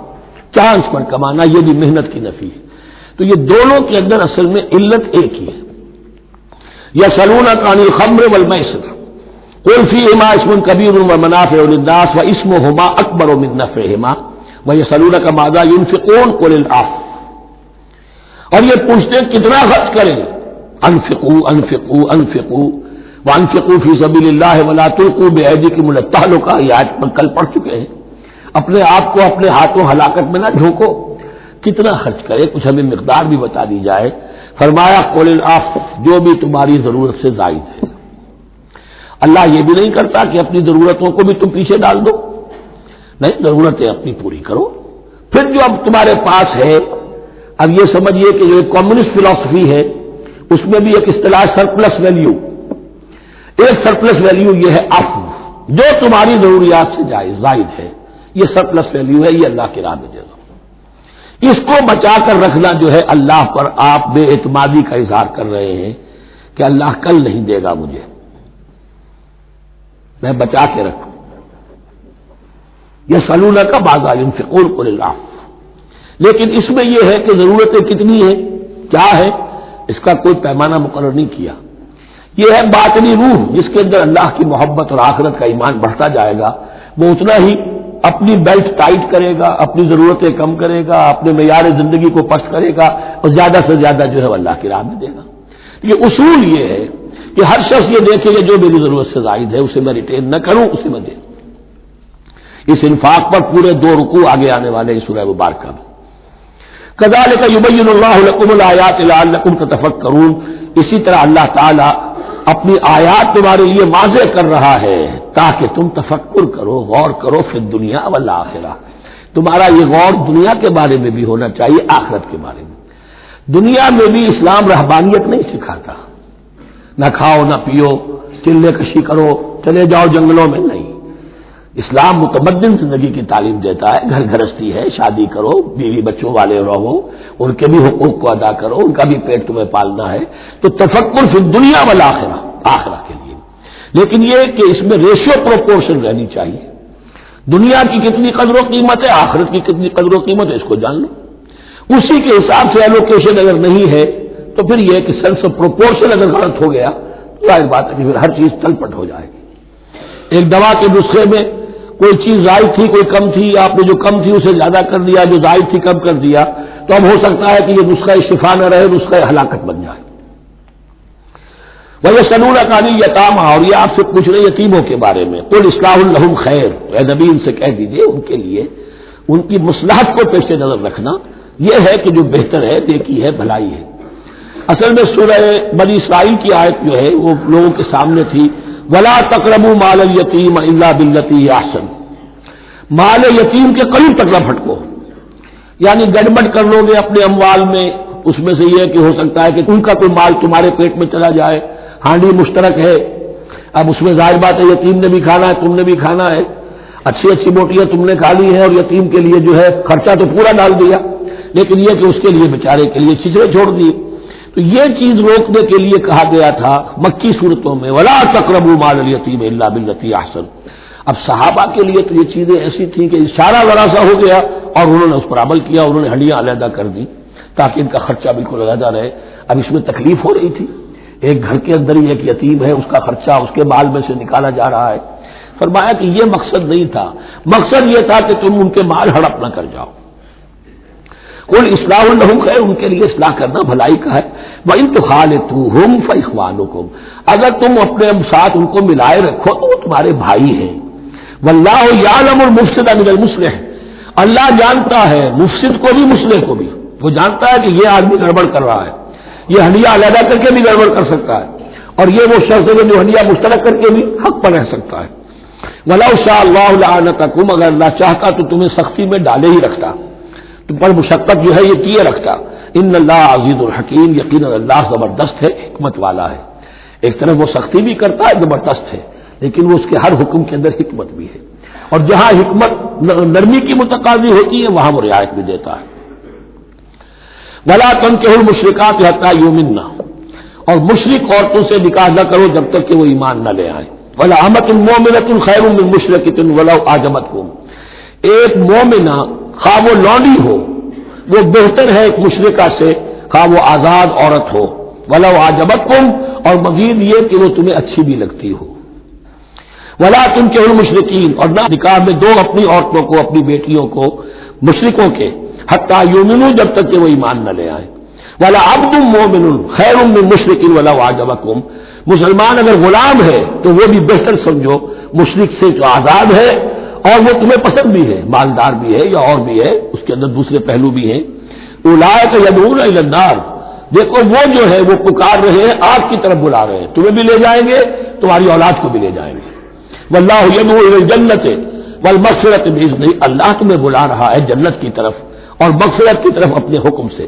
چانس پر کمانا، یہ بھی محنت کی نفی ہے۔ تو یہ دونوں کے اندر اصل میں علت ایک ہی ہے۔ یسألونک عن الخمر والمیسر قل فیہما اسم کبیر ومنافع للناس واسمہما اکبر من نفعہما ویسألونک ماذا ینفقون قل العفو، اور یہ پوچھتے ہیں کتنا خرچ کریں، انفقوا انفقوا انفقوا وانفقوا فی سبیل اللہ ولا تلقوا بایدیکم الی التہلکہ، یہ آیت پر کل پڑھ چکے ہیں۔ اپنے آپ کو اپنے ہاتھوں ہلاکت میں نہ جھونکو، کتنا خرچ کرے، کچھ ہمیں مقدار بھی بتا دی جائے۔ فرمایا قول العفو، جو بھی تمہاری ضرورت سے زائد ہے۔ اللہ یہ بھی نہیں کرتا کہ اپنی ضرورتوں کو بھی تم پیچھے ڈال دو، نہیں، ضرورتیں اپنی پوری کرو، پھر جو اب تمہارے پاس ہے، اب یہ سمجھیے کہ جو ایک کمیونسٹ فلسفی ہے اس میں بھی ایک اصطلاح سرپلس ویلیو، ایک سرپلس ویلیو یہ ہے عفو، جو تمہاری ضروریات سے زائد ہے، یہ سرپلس ویلیو ہے، یہ اللہ کی راہ میں دے دو۔ اس کو بچا کر رکھنا جو ہے اللہ پر آپ بے اعتمادی کا اظہار کر رہے ہیں کہ اللہ کل نہیں دے گا مجھے، میں بچا کے رکھوں۔ یسألونک ماذا ینفقون قل العفو، لیکن اس میں یہ ہے کہ ضرورتیں کتنی ہیں، کیا ہے، اس کا کوئی پیمانہ مقرر نہیں کیا۔ یہ ہے باطنی روح، جس کے اندر اللہ کی محبت اور آخرت کا ایمان بڑھتا جائے گا، وہ اتنا ہی اپنی بیلٹ ٹائٹ کرے گا، اپنی ضرورتیں کم کرے گا، اپنے معیار زندگی کو پست کرے گا، اور زیادہ سے زیادہ جو ہے اللہ کی راہ میں دے گا۔ یہ اصول یہ ہے کہ ہر شخص یہ دیکھے کہ جو میری ضرورت سے زائد ہے اسے میں ریٹین نہ کروں، اسے میں دے۔ اس انفاق پر پورے 2 رکوع آگے آنے والے ہیں سورہ مبارکہ میں۔ کذالک یبین اللہ لکم الآیات لعلکم تتفکرون، اسی طرح اللہ تعالی اپنی آیات تمہارے لیے واضح کر رہا ہے تاکہ تم تفکر کرو، غور کرو، فی الدنیا والآخرہ، تمہارا یہ غور دنیا کے بارے میں بھی ہونا چاہیے، آخرت کے بارے میں۔ دنیا میں بھی اسلام رہبانیت نہیں سکھاتا، نہ کھاؤ نہ پیو، چلے کشی کرو، چلے جاؤ جنگلوں میں، نہیں۔ اسلام متمدن زندگی کی تعلیم دیتا ہے، گھر گھرستی ہے، شادی کرو، بیوی بچوں والے رہو، ان کے بھی حقوق کو ادا کرو، ان کا بھی پیٹ تمہیں پالنا ہے، تو تفکر فی الدنیا والآخرہ، آخرہ کے لیے۔ لیکن یہ کہ اس میں ریشیو پروپورشن رہنی چاہیے، دنیا کی کتنی قدر و قیمت ہے، آخرت کی کتنی قدر و قیمت ہے، اس کو جان لو، اسی کے حساب سے ایلوکیشن اگر نہیں ہے تو پھر یہ کہ سینس آف پروپورشن اگر غلط ہو گیا تو ظاہر بات ہے کہ پھر ہر چیز تل پٹ ہو جائے گی۔ ایک دوا کے نسخے میں کوئی چیز زائد تھی، کوئی کم تھی، آپ نے جو کم تھی اسے زیادہ کر دیا، جو زائد تھی کم کر دیا، تو اب ہو سکتا ہے کہ یہ نسخہ شفا نہ رہے، نسخہ ہلاکت بن جائے۔ وَيَسْأَلُونَكَ عَنِ الْيَتَامَىٰ، اور یہ آپ سے پوچھ رہے یتیموں کے بارے میں، قُلْ إِصْلَاحٌ لَهُمْ خَيْرٌ، اے نبی ان سے کہہ دیجئے ان کے لیے ان کی مصلحت کو پیش نظر رکھنا یہ ہے کہ جو بہتر ہے، نیکی ہے، بھلائی ہے۔ اصل میں سورہ بنی اسرائیل کی آیت جو ہے وہ لوگوں کے سامنے تھی، وَلَا تَقْرَبُوا مَالَ الْيَتِيمَ إِلَّا بِالَّتِي هِيَ أَحْسَنُ، مال یتیم کے قریب تک نہ پھٹکو، یعنی گڑبڑ کر لو گے اپنے اموال میں، اس میں سے یہ کہ ہو سکتا ہے کہ ان کا کوئی مال تمہارے پیٹ میں چلا جائے، ہانڈی مشترک ہے، اب اس میں ظاہر بات ہے یتیم نے بھی کھانا ہے، تم نے بھی کھانا ہے، اچھی اچھی بوٹیاں تم نے کھا لی ہیں اور یتیم کے لیے جو ہے خرچہ تو پورا ڈال دیا، لیکن یہ کہ اس کے لیے بیچارے کے لیے چھچڑے چھوڑ دیے۔ تو یہ چیز روکنے کے لیے کہا گیا تھا مکی صورتوں میں وَلَا تَقْرَبُوا مَالَ الْيَتِيمِ إِلَّا بِالَّتِي هِيَ أَحْسَنُ۔ اب صحابہ کے لیے تو یہ چیزیں ایسی تھیں کہ اشارہ ذرا سا ہو گیا اور انہوں نے اس پر عمل کیا، انہوں نے ہڈیاں علیحدہ کر دی تاکہ ان کا خرچہ بالکل علیحدہ رہے۔ اب اس میں تکلیف ہو رہی تھی، ایک گھر کے اندر ہی ایک یتیم ہے، اس کا خرچہ اس کے مال میں سے نکالا جا رہا ہے۔ فرمایا کہ یہ مقصد نہیں تھا، مقصد یہ تھا کہ تم ان کے مال ہڑپ نہ کر جاؤ۔ قل اصلاح لہم خیر، ان کے لیے اصلاح کرنا بھلائی کا ہے۔ وَإِن تُخَالِطُوهُمْ فَإِخْوَانُكُمْ، اگر تم اپنے ساتھ ان کو ملائے رکھو تو وہ تمہارے بھائی ہیں۔ وَاللَّهُ يَعْلَمُ الْمُفْسِدَ مِنَ الْمُصْلِحِ، اللہ جانتا ہے مفسد کو بھی مصلح کو بھی، وہ جانتا ہے کہ یہ آدمی گڑبڑ کر رہا ہے، یہ ہڈیاں علیحدہ کر کے بھی گڑبڑ کر سکتا ہے، اور یہ وہ شخص ہے جو ہڈیاں مشترک کر کے بھی حق پر رہ سکتا ہے۔ وَلَوْ شَاءَ اللَّهُ لَعَنَتَكُمْ، اگر اللہ چاہتا تو تمہیں سختی میں ڈالے ہی رکھتا، تم پر مشقت جو ہے یہ کیے رکھتا۔ ان اللہ عزیز الحکیم، یقیناً اللہ زبردست ہے، حکمت والا ہے۔ ایک طرف وہ سختی بھی کرتا ہے، زبردست ہے، لیکن وہ اس کے ہر حکم کے اندر حکمت بھی ہے، اور جہاں حکمت نرمی کی متقاضی ہوتی ہے وہاں وہ رعایت بھی دیتا ہے۔ وَلَا تَنكِحُوا الْمُشْرِكَاتِ حَتَّىٰ يُؤْمِنَّ، اور مشرک عورتوں سے نکاح نہ کرو جب تک کہ وہ ایمان نہ لے آئیں۔ وَلَأَمَةٌ مُؤْمِنَةٌ خَيْرٌ مِّن مُشْرِكَةٍ وَلَوْ أَعْجَبَتْكُمْ، ایک مومنہ خواہ وہ لونڈی ہو وہ بہتر ہے ایک مشرکہ سے خواہ وہ آزاد عورت ہو۔ وَلَوْ أَعْجَبَتْكُمْ، اور مزید یہ کہ وہ تمہیں اچھی بھی لگتی ہو۔ وَلَا تُنكِحُوا الْمُشْرِكِينَ، اور نہ نکاح میں دو اپنی عورتوں کو، اپنی بیٹیوں کو مشرکوں کے، حتیٰ یؤمنوا، جب تک کہ وہ ایمان نہ لے آئیں۔ وَلَعَبْدٌ مُّؤْمِنٌ خَيْرٌ مِّن مُّشْرِكٍ وَلَوْ أَعْجَبَكُمْ، مسلمان اگر غلام ہے تو وہ بھی بہتر سمجھو مشرک سے جو آزاد ہے اور وہ تمہیں پسند بھی ہے، مالدار بھی ہے یا اور بھی ہے، اس کے اندر دوسرے پہلو بھی ہیں۔ اولئک یدعون الی النار، دیکھو وہ جو ہے وہ پکار رہے ہیں، آگ کی طرف بلا رہے ہیں، تمہیں بھی لے جائیں گے، تمہاری اولاد کو بھی لے جائیں گے۔ واللہ یدعو الی الجنۃ والمغفرۃ باذنہ، اللہ تمہیں بلا رہا ہے جنت کی طرف اور مغفرت کی طرف اپنے حکم سے۔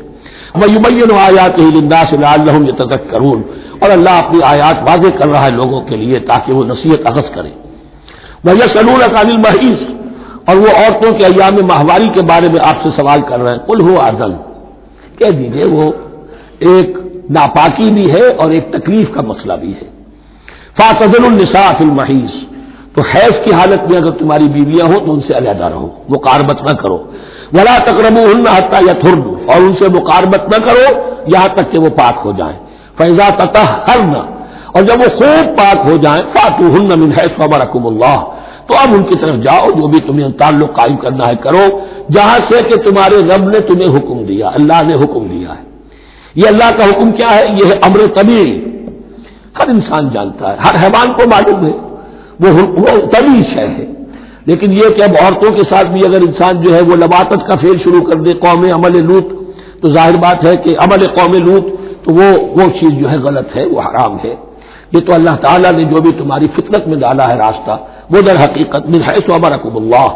وَيُبَيِّنُ آیاتہ لِلنَّاسِ لَعَلَّهُمْ يَتَذَکَّرُونَ، اور اللہ اپنی آیات واضح کر رہا ہے لوگوں کے لیے تاکہ وہ نصیحت اخذ کریں۔ وَيَسْأَلُونَكَ عَنِ الْمَحِيضِ، اور وہ عورتوں کے ایام ماہواری کے بارے میں آپ سے سوال کر رہے ہیں۔ قُلْ هُوَ أَذًى، کہہ دیجئے وہ ایک ناپاکی بھی ہے اور ایک تکلیف کا مسئلہ بھی ہے۔ فَاعْتَزِلُوا النِّسَاءَ فِي الْمَحِيضِ، تو حیض کی حالت میں اگر تمہاری بیویاں ہوں تو ان سے علیحدہ رہو، مقاربت نہ کرو۔ وَلَا تَقْرَبُوهُنَّ حَتَّىٰ يَطْهُرْنَ، اور ان سے مقاربت نہ کرو یہاں تک کہ وہ پاک ہو جائیں۔ فَإِذَا تَطَهَّرْنَ، اور جب وہ خوب پاک ہو جائیں، فَأْتُوهُنَّ مِنْ حَيْثُ أَمَرَكُمُ اللَّهُ، تو اب ان کی طرف جاؤ، جو بھی تمہیں تعلق قائم کرنا ہے کرو، جہاں سے کہ تمہارے رب نے تمہیں حکم دیا، اللہ نے حکم دیا ہے۔ یہ اللہ کا حکم کیا ہے؟ یہ ہے امر طبیعی، ہر انسان جانتا ہے، ہر حیوان کو معلوم ہے، وہ طبیعی شے ہے۔ لیکن یہ کہ اب عورتوں کے ساتھ بھی اگر انسان جو ہے وہ لواطت کا فعل شروع کر دے قوم عمل لوط، تو ظاہر بات ہے کہ عمل قوم لوط تو وہ چیز جو ہے غلط ہے، وہ حرام ہے۔ یہ تو اللہ تعالیٰ نے جو بھی تمہاری فطرت میں ڈالا ہے راستہ، وہ در حقیقت من حیث امرکم اللہ،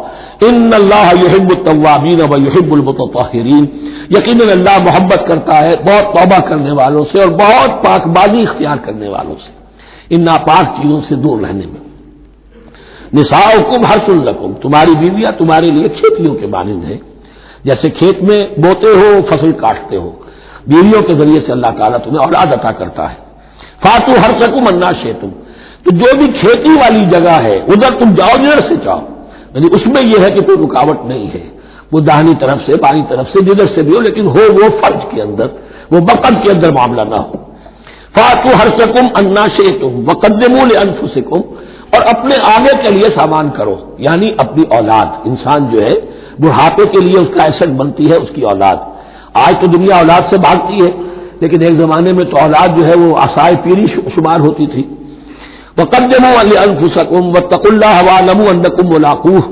ان اللہ یحب التوابین ویحب المتطہرین، یقیناً اللہ محبت کرتا ہے بہت توبہ کرنے والوں سے اور بہت پاک بازی اختیار کرنے والوں سے، ان ناپاک چیزوں سے دور رہنے میں۔ نساؤکم حرث لکم، تمہاری بیویاں تمہارے لیے کھیتیوں کے مانند ہیں، جیسے کھیت میں بوتے ہو فصل کاٹتے ہو، بیویوں کے ذریعے سے اللہ تعالیٰ تمہیں اولاد عطا کرتا ہے۔ فاتو حرثکم انا شئتم، تو جو بھی کھیتی والی جگہ ہے ادھر تم جاؤ جدھر سے چاہو، یعنی اس میں یہ ہے کہ کوئی رکاوٹ نہیں ہے، وہ داہنی طرف سے بائیں طرف سے جدھر سے بھی ہو، لیکن ہو وہ فرض کے اندر، وہ وقت کے اندر معاملہ نہ ہو۔ فاتو حرثکم انا شئتم وقدموا لانفسکم، اور اپنے آگے کے لیے سامان کرو، یعنی اپنی اولاد۔ انسان جو ہے بڑھاپے کے لیے اس کا ایسٹ بنتی ہے اس کی اولاد۔ آج تو دنیا اولاد سے بھاگتی ہے، لیکن ایک زمانے میں تو اولاد جو ہے وہ عصائے پیری شمار ہوتی تھی۔ وَقَدِّمُوا لِأَنفُسَكُمْ وَاتَّقُوا اللَّهَ وَاعْلَمُوا أَنَّكُمْ مُلَاقُوهُ،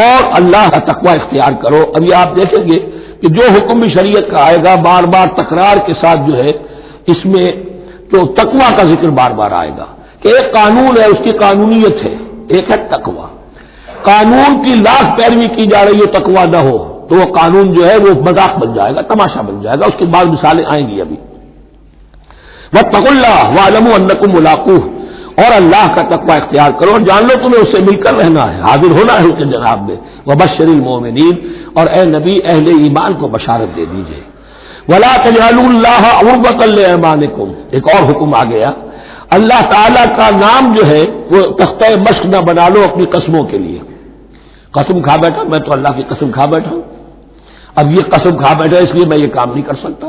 اور اللہ کا تقوی اختیار کرو۔ ابھی آپ دیکھیں گے کہ جو حکم بھی شریعت کا آئے گا بار بار تکرار کے ساتھ جو ہے اس میں جو تقویٰ کا ذکر بار بار آئے گا کہ ایک قانون ہے، اس کی قانونیت ہے، ایک ہے تقویٰ۔ قانون کی لاکھ پیروی کی جا رہی ہے، تقویٰ نہ ہو تو وہ قانون جو ہے وہ مذاق بن جائے گا، تماشا بن جائے گا۔ اس کے بعد مثالیں آئیں گی ابھی۔ واتقوا اللہ واعلموا انکم ملاقوہ، اور اللہ کا تقویٰ اختیار کرو اور جان لو تمہیں اس سے مل کر رہنا ہے، حاضر ہونا ہے اس کے جناب میں۔ وبشر المؤمنین، اور اے نبی اہل ایمان کو بشارت دے دیجئے۔ ولا تجعلوا اللہ عرضۃ لایمانکم، ایک اور حکم آ گیا، اللہ تعالیٰ کا نام جو ہے وہ تختہ مشق نہ بنا لو اپنی قسموں کے لیے۔ قسم کھا بیٹھا میں تو اللہ کی قسم کھا بیٹھا ہوں، اب یہ قسم کھا بیٹھا اس لیے میں یہ کام نہیں کر سکتا،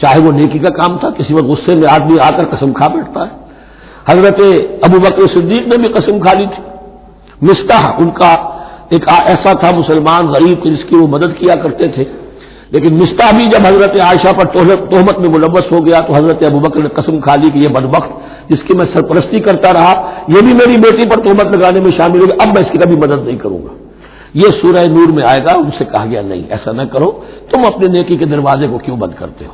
چاہے وہ نیکی کا کام تھا، کسی وقت غصے میں آدمی آ کر قسم کھا بیٹھتا ہے۔ حضرت ابوبکر صدیق نے بھی قسم کھا لی تھی۔ مستح ان کا ایک ایسا تھا مسلمان غریب کہ جس کی وہ مدد کیا کرتے تھے، لیکن مستح بھی جب حضرت عائشہ پر تہمت میں ملوث ہو گیا تو حضرت ابوبکر نے قسم کھا لی کہ یہ بدبخت جس کی میں سرپرستی کرتا رہا یہ بھی میری بیٹی پر تہمت لگانے میں شامل ہو گیا، اب میں اس کی کبھی مدد نہیں کروں گا۔ یہ سورہ نور میں آئے گا، ان سے کہا گیا نہیں ایسا نہ کرو، تم اپنے نیکی کے دروازے کو کیوں بند کرتے ہو؟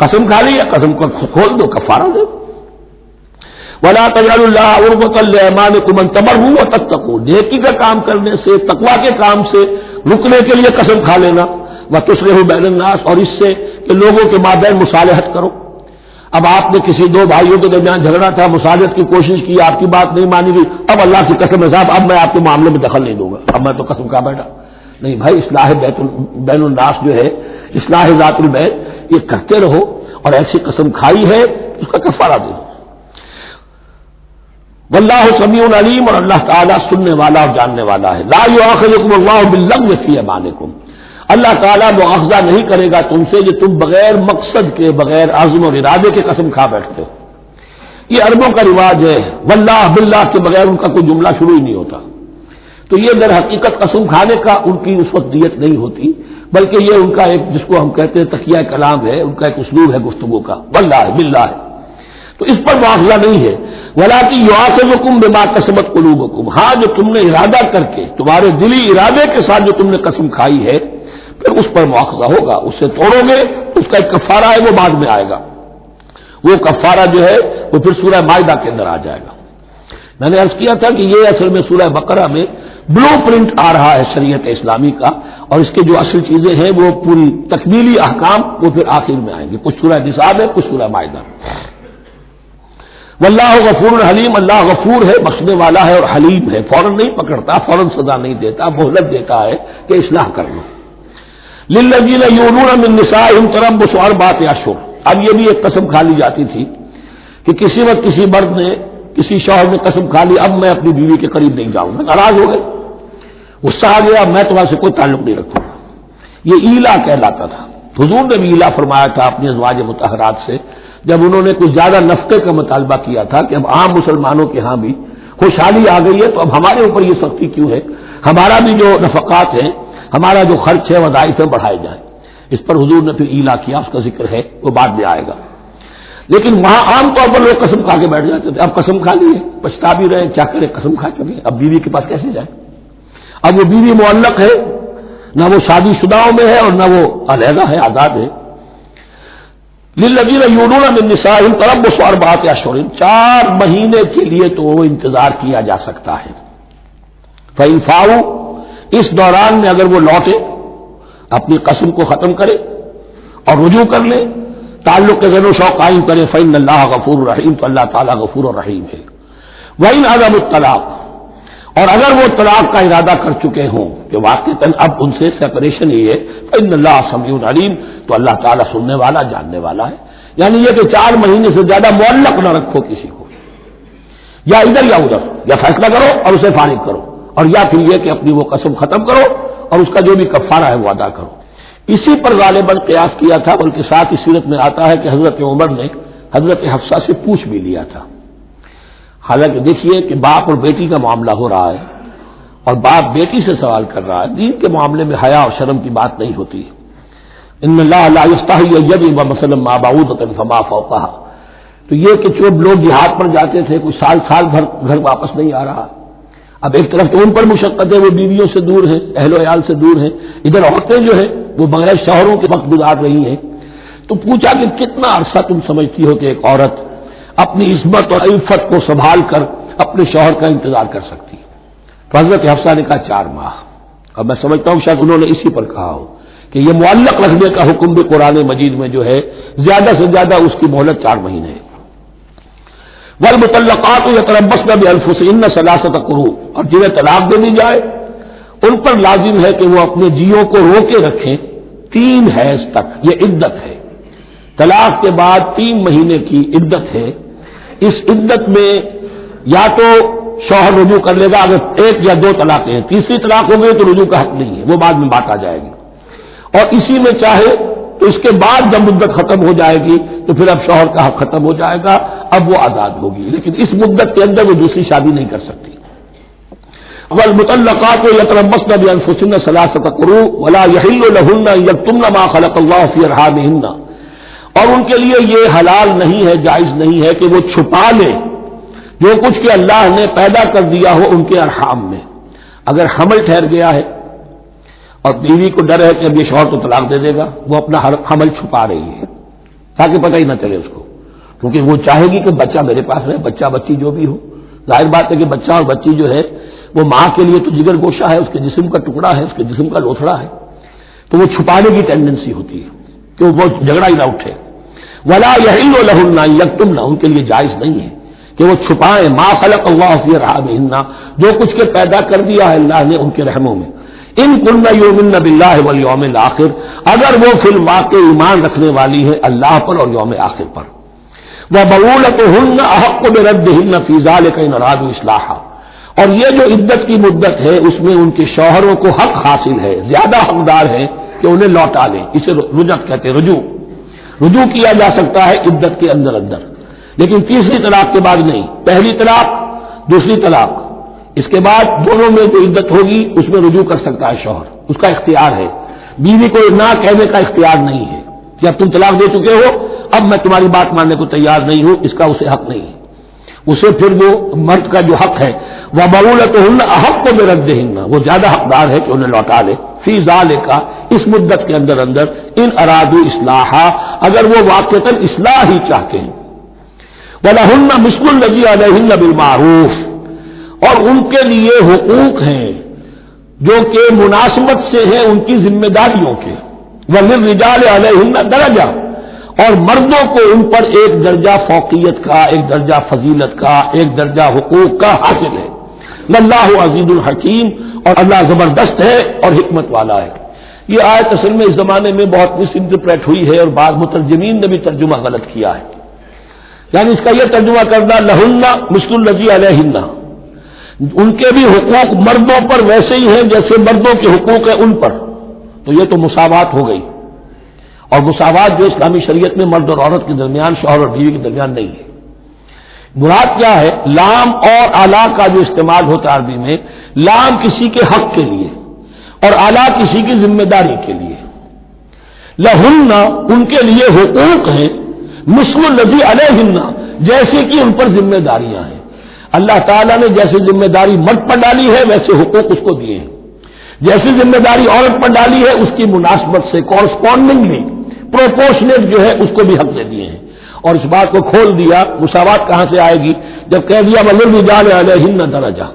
قسم کھا لی، قسم کو کھول دو، کفارہ دو۔ ولا تجعلوا اللہ عرضۃ لایمانکم ان تبروا وتتقوا، نیکی کا کام کرنے سے، تقویٰ کے کام سے رکنے کے لیے قسم کھا لینا، وتصلحوا بین الناس، اور اس سے کہ لوگوں کے مابین مصالحت کرو۔ اب آپ نے کسی دو بھائیوں کے درمیان جھگڑا تھا، مصالحت کی کوشش کی، آپ کی بات نہیں مانی گئی، اب اللہ کی قسم ہے صاحب اب میں آپ کے معاملے میں دخل نہیں دوں گا، اب میں تو قسم کھا بیٹھا۔ نہیں بھائی، اصلاح بین الناس جو ہے، اصلاح ذات البین، یہ کرتے رہو، اور ایسی قسم کھائی ہے اس کا کفارہ دے دو۔ واللہ سمیع علیم، اور اللہ تعالیٰ سننے والا اور جاننے والا ہے۔ لا یؤاخذکم اللہ باللغو فی ایمانکم، اللہ تعالیٰ مؤاخذہ نہیں کرے گا تم سے جو تم بغیر مقصد کے، بغیر عزم اور ارادے کے قسم کھا بیٹھتے ہو۔ یہ عربوں کا رواج ہے، واللہ باللہ کے بغیر ان کا کوئی جملہ شروع ہی نہیں ہوتا، تو یہ در حقیقت قسم کھانے کا ان کی اس وقت نیت نہیں ہوتی، بلکہ یہ ان کا ایک جس کو ہم کہتے ہیں تکیہ کلام ہے، ان کا ایک اسلوب ہے گفتگو کا، واللہ باللہ ہے، تو اس پر مؤاخذہ نہیں ہے۔ ولکن یؤاخذکم بما کسبت قلوبکم، ہاں جو تم نے ارادہ کر کے، تمہارے دلی ارادے کے ساتھ جو تم نے قسم کھائی ہے، پھر اس پر مؤاخذہ ہوگا، اس سے توڑو گے، اس کا ایک کفارہ ہے وہ بعد میں آئے گا، وہ کفارہ جو ہے وہ پھر سورہ مائدہ کے اندر آ جائے گا۔ میں نے عرض کیا تھا کہ یہ اصل میں سورہ بقرہ میں بلو پرنٹ آ رہا ہے شریعت اسلامی کا، اور اس کے جو اصل چیزیں ہیں وہ پوری تکمیلی احکام وہ پھر آخر میں آئیں گے، کچھ سورہ نساء ہے، کچھ سورہ مائدہ۔ واللہ غفور حلیم، اللہ غفور ہے، بخشنے والا ہے، اور حلیم ہے، فوراً نہیں پکڑتا، فوراً سزا نہیں دیتا، مہلت دیتا ہے کہ اصلاح کر لو۔ للذین یؤلون من نسائہم تربص اربعۃ اشہر، اب یہ بھی ایک قسم کھا لی جاتی تھی کہ کسی وقت کسی مرد نے، کسی شوہر نے قسم کھا لی اب میں اپنی بیوی کے قریب نہیں جاؤں گا، ناراض ہو گئے، غصہ آ گیا، میں تمہارے سے کوئی تعلق نہیں رکھوں گا، یہ ایلا کہلاتا تھا۔ حضور نے بھی ایلا فرمایا تھا اپنی ازواج مطہرات سے جب انہوں نے کچھ زیادہ نفقے کا مطالبہ کیا تھا کہ اب عام مسلمانوں کے ہاں بھی خوشحالی آ گئی ہے تو اب ہمارے اوپر یہ سختی کیوں ہے، ہمارا بھی جو نفقات ہیں، ہمارا جو خرچ ہے وظائف ہے بڑھائے جائیں۔ اس پر حضور نے پھر ایلا کیا، اس کا ذکر ہے وہ بعد میں آئے گا، لیکن وہاں عام طور پر لوگ قسم کھا کے بیٹھ جاتے تھے، اب قسم کھا لی ہے، پچھتا بھی رہے، کیا کرے، قسم کھا چکے، اب بیوی کے پاس کیسے جائے؟ اب وہ بیوی معلق ہے، نہ وہ شادی شداؤں میں ہے اور نہ وہ علیحدہ ہے، آزاد ہے۔ للذین یؤلون من نسائہم تربص اربعۃ اشہر، 4 مہینے کے لیے تو وہ انتظار کیا جا سکتا ہے۔ فإن فاؤوا، اس دوران میں اگر وہ لوٹے، اپنی قسم کو ختم کرے اور رجوع کر لے، تعلق کے ذن و شوق قائم کرے، فإن اللہ غفور رحیم، تو اللہ تعالیٰ غفور و رحیم ہے۔ وإن عزموا الطلاق، اور اگر وہ طلاق کا ارادہ کر چکے ہوں کہ واقعتاً اب ان سے سیپریشن ہی ہے، فإن اللہ سمیع علیم، تو اللہ تعالیٰ سننے والا، جاننے والا ہے۔ یعنی یہ کہ 4 مہینے سے زیادہ معلق نہ رکھو کسی کو، یا ادھر یا ادھر، یا فیصلہ کرو اور اسے فارغ کرو، اور یا پھر یہ کہ اپنی وہ قسم ختم کرو اور اس کا جو بھی کفارہ ہے وہ ادا کرو۔ اسی پر غالباً قیاس کیا تھا، بلکہ ساتھ ہی سیرت میں آتا ہے کہ حضرت عمر نے حضرت حفصہ سے پوچھ بھی لیا تھا۔ حالانکہ دیکھیے کہ باپ اور بیٹی کا معاملہ ہو رہا ہے اور باپ بیٹی سے سوال کر رہا ہے، دین کے معاملے میں حیا اور شرم کی بات نہیں ہوتی۔ ان اللہ لا یستحی ان یضرب مثلا ما بعوضۃ فما فوقها، تو یہ کہ جو لوگ جہاد پر جاتے تھے کچھ سال بھر گھر واپس نہیں آ رہا، اب ایک طرف تو ان پر مشقت ہے، وہ بیویوں سے دور ہیں، اہل و عیال سے دور ہیں، ادھر عورتیں جو ہیں وہ بغیر شوہروں کے وقت گزار رہی ہیں. تو پوچھا کہ کتنا عرصہ تم سمجھتی ہو کہ ایک عورت اپنی عصمت اور عفت کو سنبھال کر اپنے شوہر کا انتظار کر سکتی ہے؟ تو حضرت حفصہ نے کہا 4 ماہ. اور میں سمجھتا ہوں شاید انہوں نے اسی پر کہا ہو کہ یہ معلق رکھنے کا حکم بھی قرآن مجید میں جو ہے زیادہ سے زیادہ اس کی مہلت 4 مہینے ہے. والمطلقات یتربصن بانفسهن 3 قروء، اور جنہیں طلاق دے دی جائے ان پر لازم ہے کہ وہ اپنے جیوں کو روکے رکھیں 3 حیض تک. یہ عدت ہے. طلاق کے بعد 3 مہینے کی عدت ہے. اس عدت میں یا تو شوہر رجوع کر لے گا اگر 1 یا 2 طلاقیں ہیں، تیسری طلاق ہو گئی تو رجوع کا حق نہیں ہے، وہ بعد میں بات آ جائے گی. اور اسی میں چاہے تو اس کے بعد جب مدت ختم ہو جائے گی تو پھر اب شوہر کا حق ختم ہو جائے گا، اب وہ آزاد ہوگی، لیکن اس مدت کے اندر وہ دوسری شادی نہیں کر سکتی. والمطلقات یتربصن بانفسهن 3 قروء ولا يحل لهن ان يكتمن ما خلق الله في ارحامهن، اور ان کے لیے یہ حلال نہیں ہے، جائز نہیں ہے کہ وہ چھپا لیں جو کچھ کہ اللہ نے پیدا کر دیا ہو ان کے ارحام میں. اگر حمل ٹھہر گیا ہے اور بیوی کو ڈر ہے کہ اب یہ شوہر تو طلاق دے دے گا، وہ اپنا حمل چھپا رہی ہے تاکہ پتہ ہی نہ چلے اس کو، کیونکہ وہ چاہے گی کہ بچہ میرے پاس رہے، بچہ بچی جو بھی ہو. ظاہر بات ہے کہ بچہ اور بچی جو ہے وہ ماں کے لیے تو جگر گوشہ ہے، اس کے جسم کا ٹکڑا ہے، اس کے جسم کا لوتھڑا ہے، تو وہ چھپانے کی ٹینڈنسی ہوتی ہے کہ وہ جھگڑا ہی نہ اٹھے. ولا يحل لهن ان يكتمن، ان کے لیے جائز نہیں ہے کہ وہ چھپائیں ما خلق اللہ فی ارحامهن، جو کچھ کے پیدا کر دیا ہے اللہ نے ان کے رحموں میں. ان كن يؤمن بالله واليوم الاخر، اگر وہ فی الواقع ایمان رکھنے والی ہے اللہ پر اور یوم آخر پر. وبعولتهن احق بردهن في ذلك ان ارادوا اصلاحا، اور یہ جو عدت کی مدت ہے اس میں ان کے شوہروں کو حق حاصل ہے، زیادہ حقدار ہے کہ انہیں لوٹا لیں. اسے رجعت کہتے ہیں، رجوع کیا جا سکتا ہے عدت کے اندر لیکن تیسری طلاق کے بعد نہیں. پہلی طلاق، دوسری طلاق، اس کے بعد دونوں میں جو عدت ہوگی اس میں رجوع کر سکتا ہے شوہر، اس کا اختیار ہے. بیوی کو نہ کہنے کا اختیار نہیں ہے کہ اب تم طلاق دے چکے ہو، اب میں تمہاری بات ماننے کو تیار نہیں ہوں، اس کا اسے حق نہیں ہے. اسے پھر وہ مرد کا جو حق ہے وَبَعُولَتُهُنَّ أَحَقُّ بِرَدِّهِنَّ، وہ زیادہ حقدار ہے کہ انہیں لوٹا لے. فی ذالک، اس مدت کے اندر ان ارادوا اصلاحا، اگر وہ واقعتاً اصلاح ہی چاہتے ہیں. وَلَهُنَّ مِثْلُ الَّذِي عَلَيْهِنَّ بِالْمَعْرُوفِ، اور ان کے لیے حقوق ہیں جو کہ مناسبت سے ہیں ان کی ذمہ داریوں کے. وَلِلرِّجَالِ عَلَيْهِنَّ دَرَجَةٌ، اور مردوں کو ان پر ایک درجہ فوقیت کا، ایک درجہ فضیلت کا، ایک درجہ حقوق کا حاصل ہے. واللہ عزیز الحکیم، اور اللہ زبردست ہے اور حکمت والا ہے. یہ آیت اصل میں اس زمانے میں بہت مس انٹرپریٹ ہوئی ہے اور بعض مترجمین نے بھی ترجمہ غلط کیا ہے. یعنی اس کا یہ ترجمہ کرنا لہن مثل الذی علیہن، ان کے بھی حقوق مردوں پر ویسے ہی ہیں جیسے مردوں کے حقوق ہیں ان پر، تو یہ تو مساوات ہو گئی. اور مساوات جو اسلامی شریعت میں مرد اور عورت کے درمیان، شوہر اور بیوی کے درمیان نہیں ہے. مراد کیا ہے؟ لام اور اعلیٰ کا جو استعمال ہوتا ہے عربی میں، لام کسی کے حق کے لیے اور اعلیٰ کسی کی ذمہ داری کے لیے. لہن ان کے لیے حقوق ہیں، مثل الذی علیہن جیسے کہ ان پر ذمہ داریاں ہیں. اللہ تعالیٰ نے جیسے ذمہ داری مرد پر ڈالی ہے ویسے حقوق اس کو دیے ہیں. جیسی ذمہ داری عورت پر ڈالی ہے اس کی مناسبت سے کورسپونڈنگلی پروپورشنیٹ جو ہے اس کو بھی حق دے دیے ہیں. اور اس بات کو کھول دیا مساوات کہاں سے آئے گی جب کہہ دیا وَلِلرِّجَالِ عَلَيْهِنَّ دَرَجَةٌ،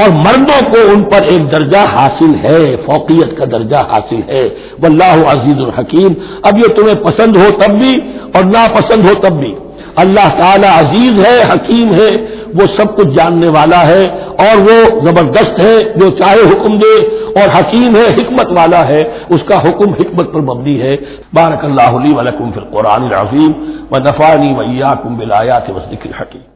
اور مردوں کو ان پر ایک درجہ حاصل ہے، فوقیت کا درجہ حاصل ہے. واللہ عزیز الحکیم، اب یہ تمہیں پسند ہو تب بھی اور ناپسند ہو تب بھی اللہ تعالی عزیز ہے، حکیم ہے، وہ سب کچھ جاننے والا ہے اور وہ زبردست ہے، جو چاہے حکم دے، اور حکیم ہے، حکمت والا ہے، اس کا حکم حکمت پر مبنی ہے. بارک اللہ لی ولکم فی القرآن العظیم ونفعنی وإیاکم بالآیات والذکر الحکیم.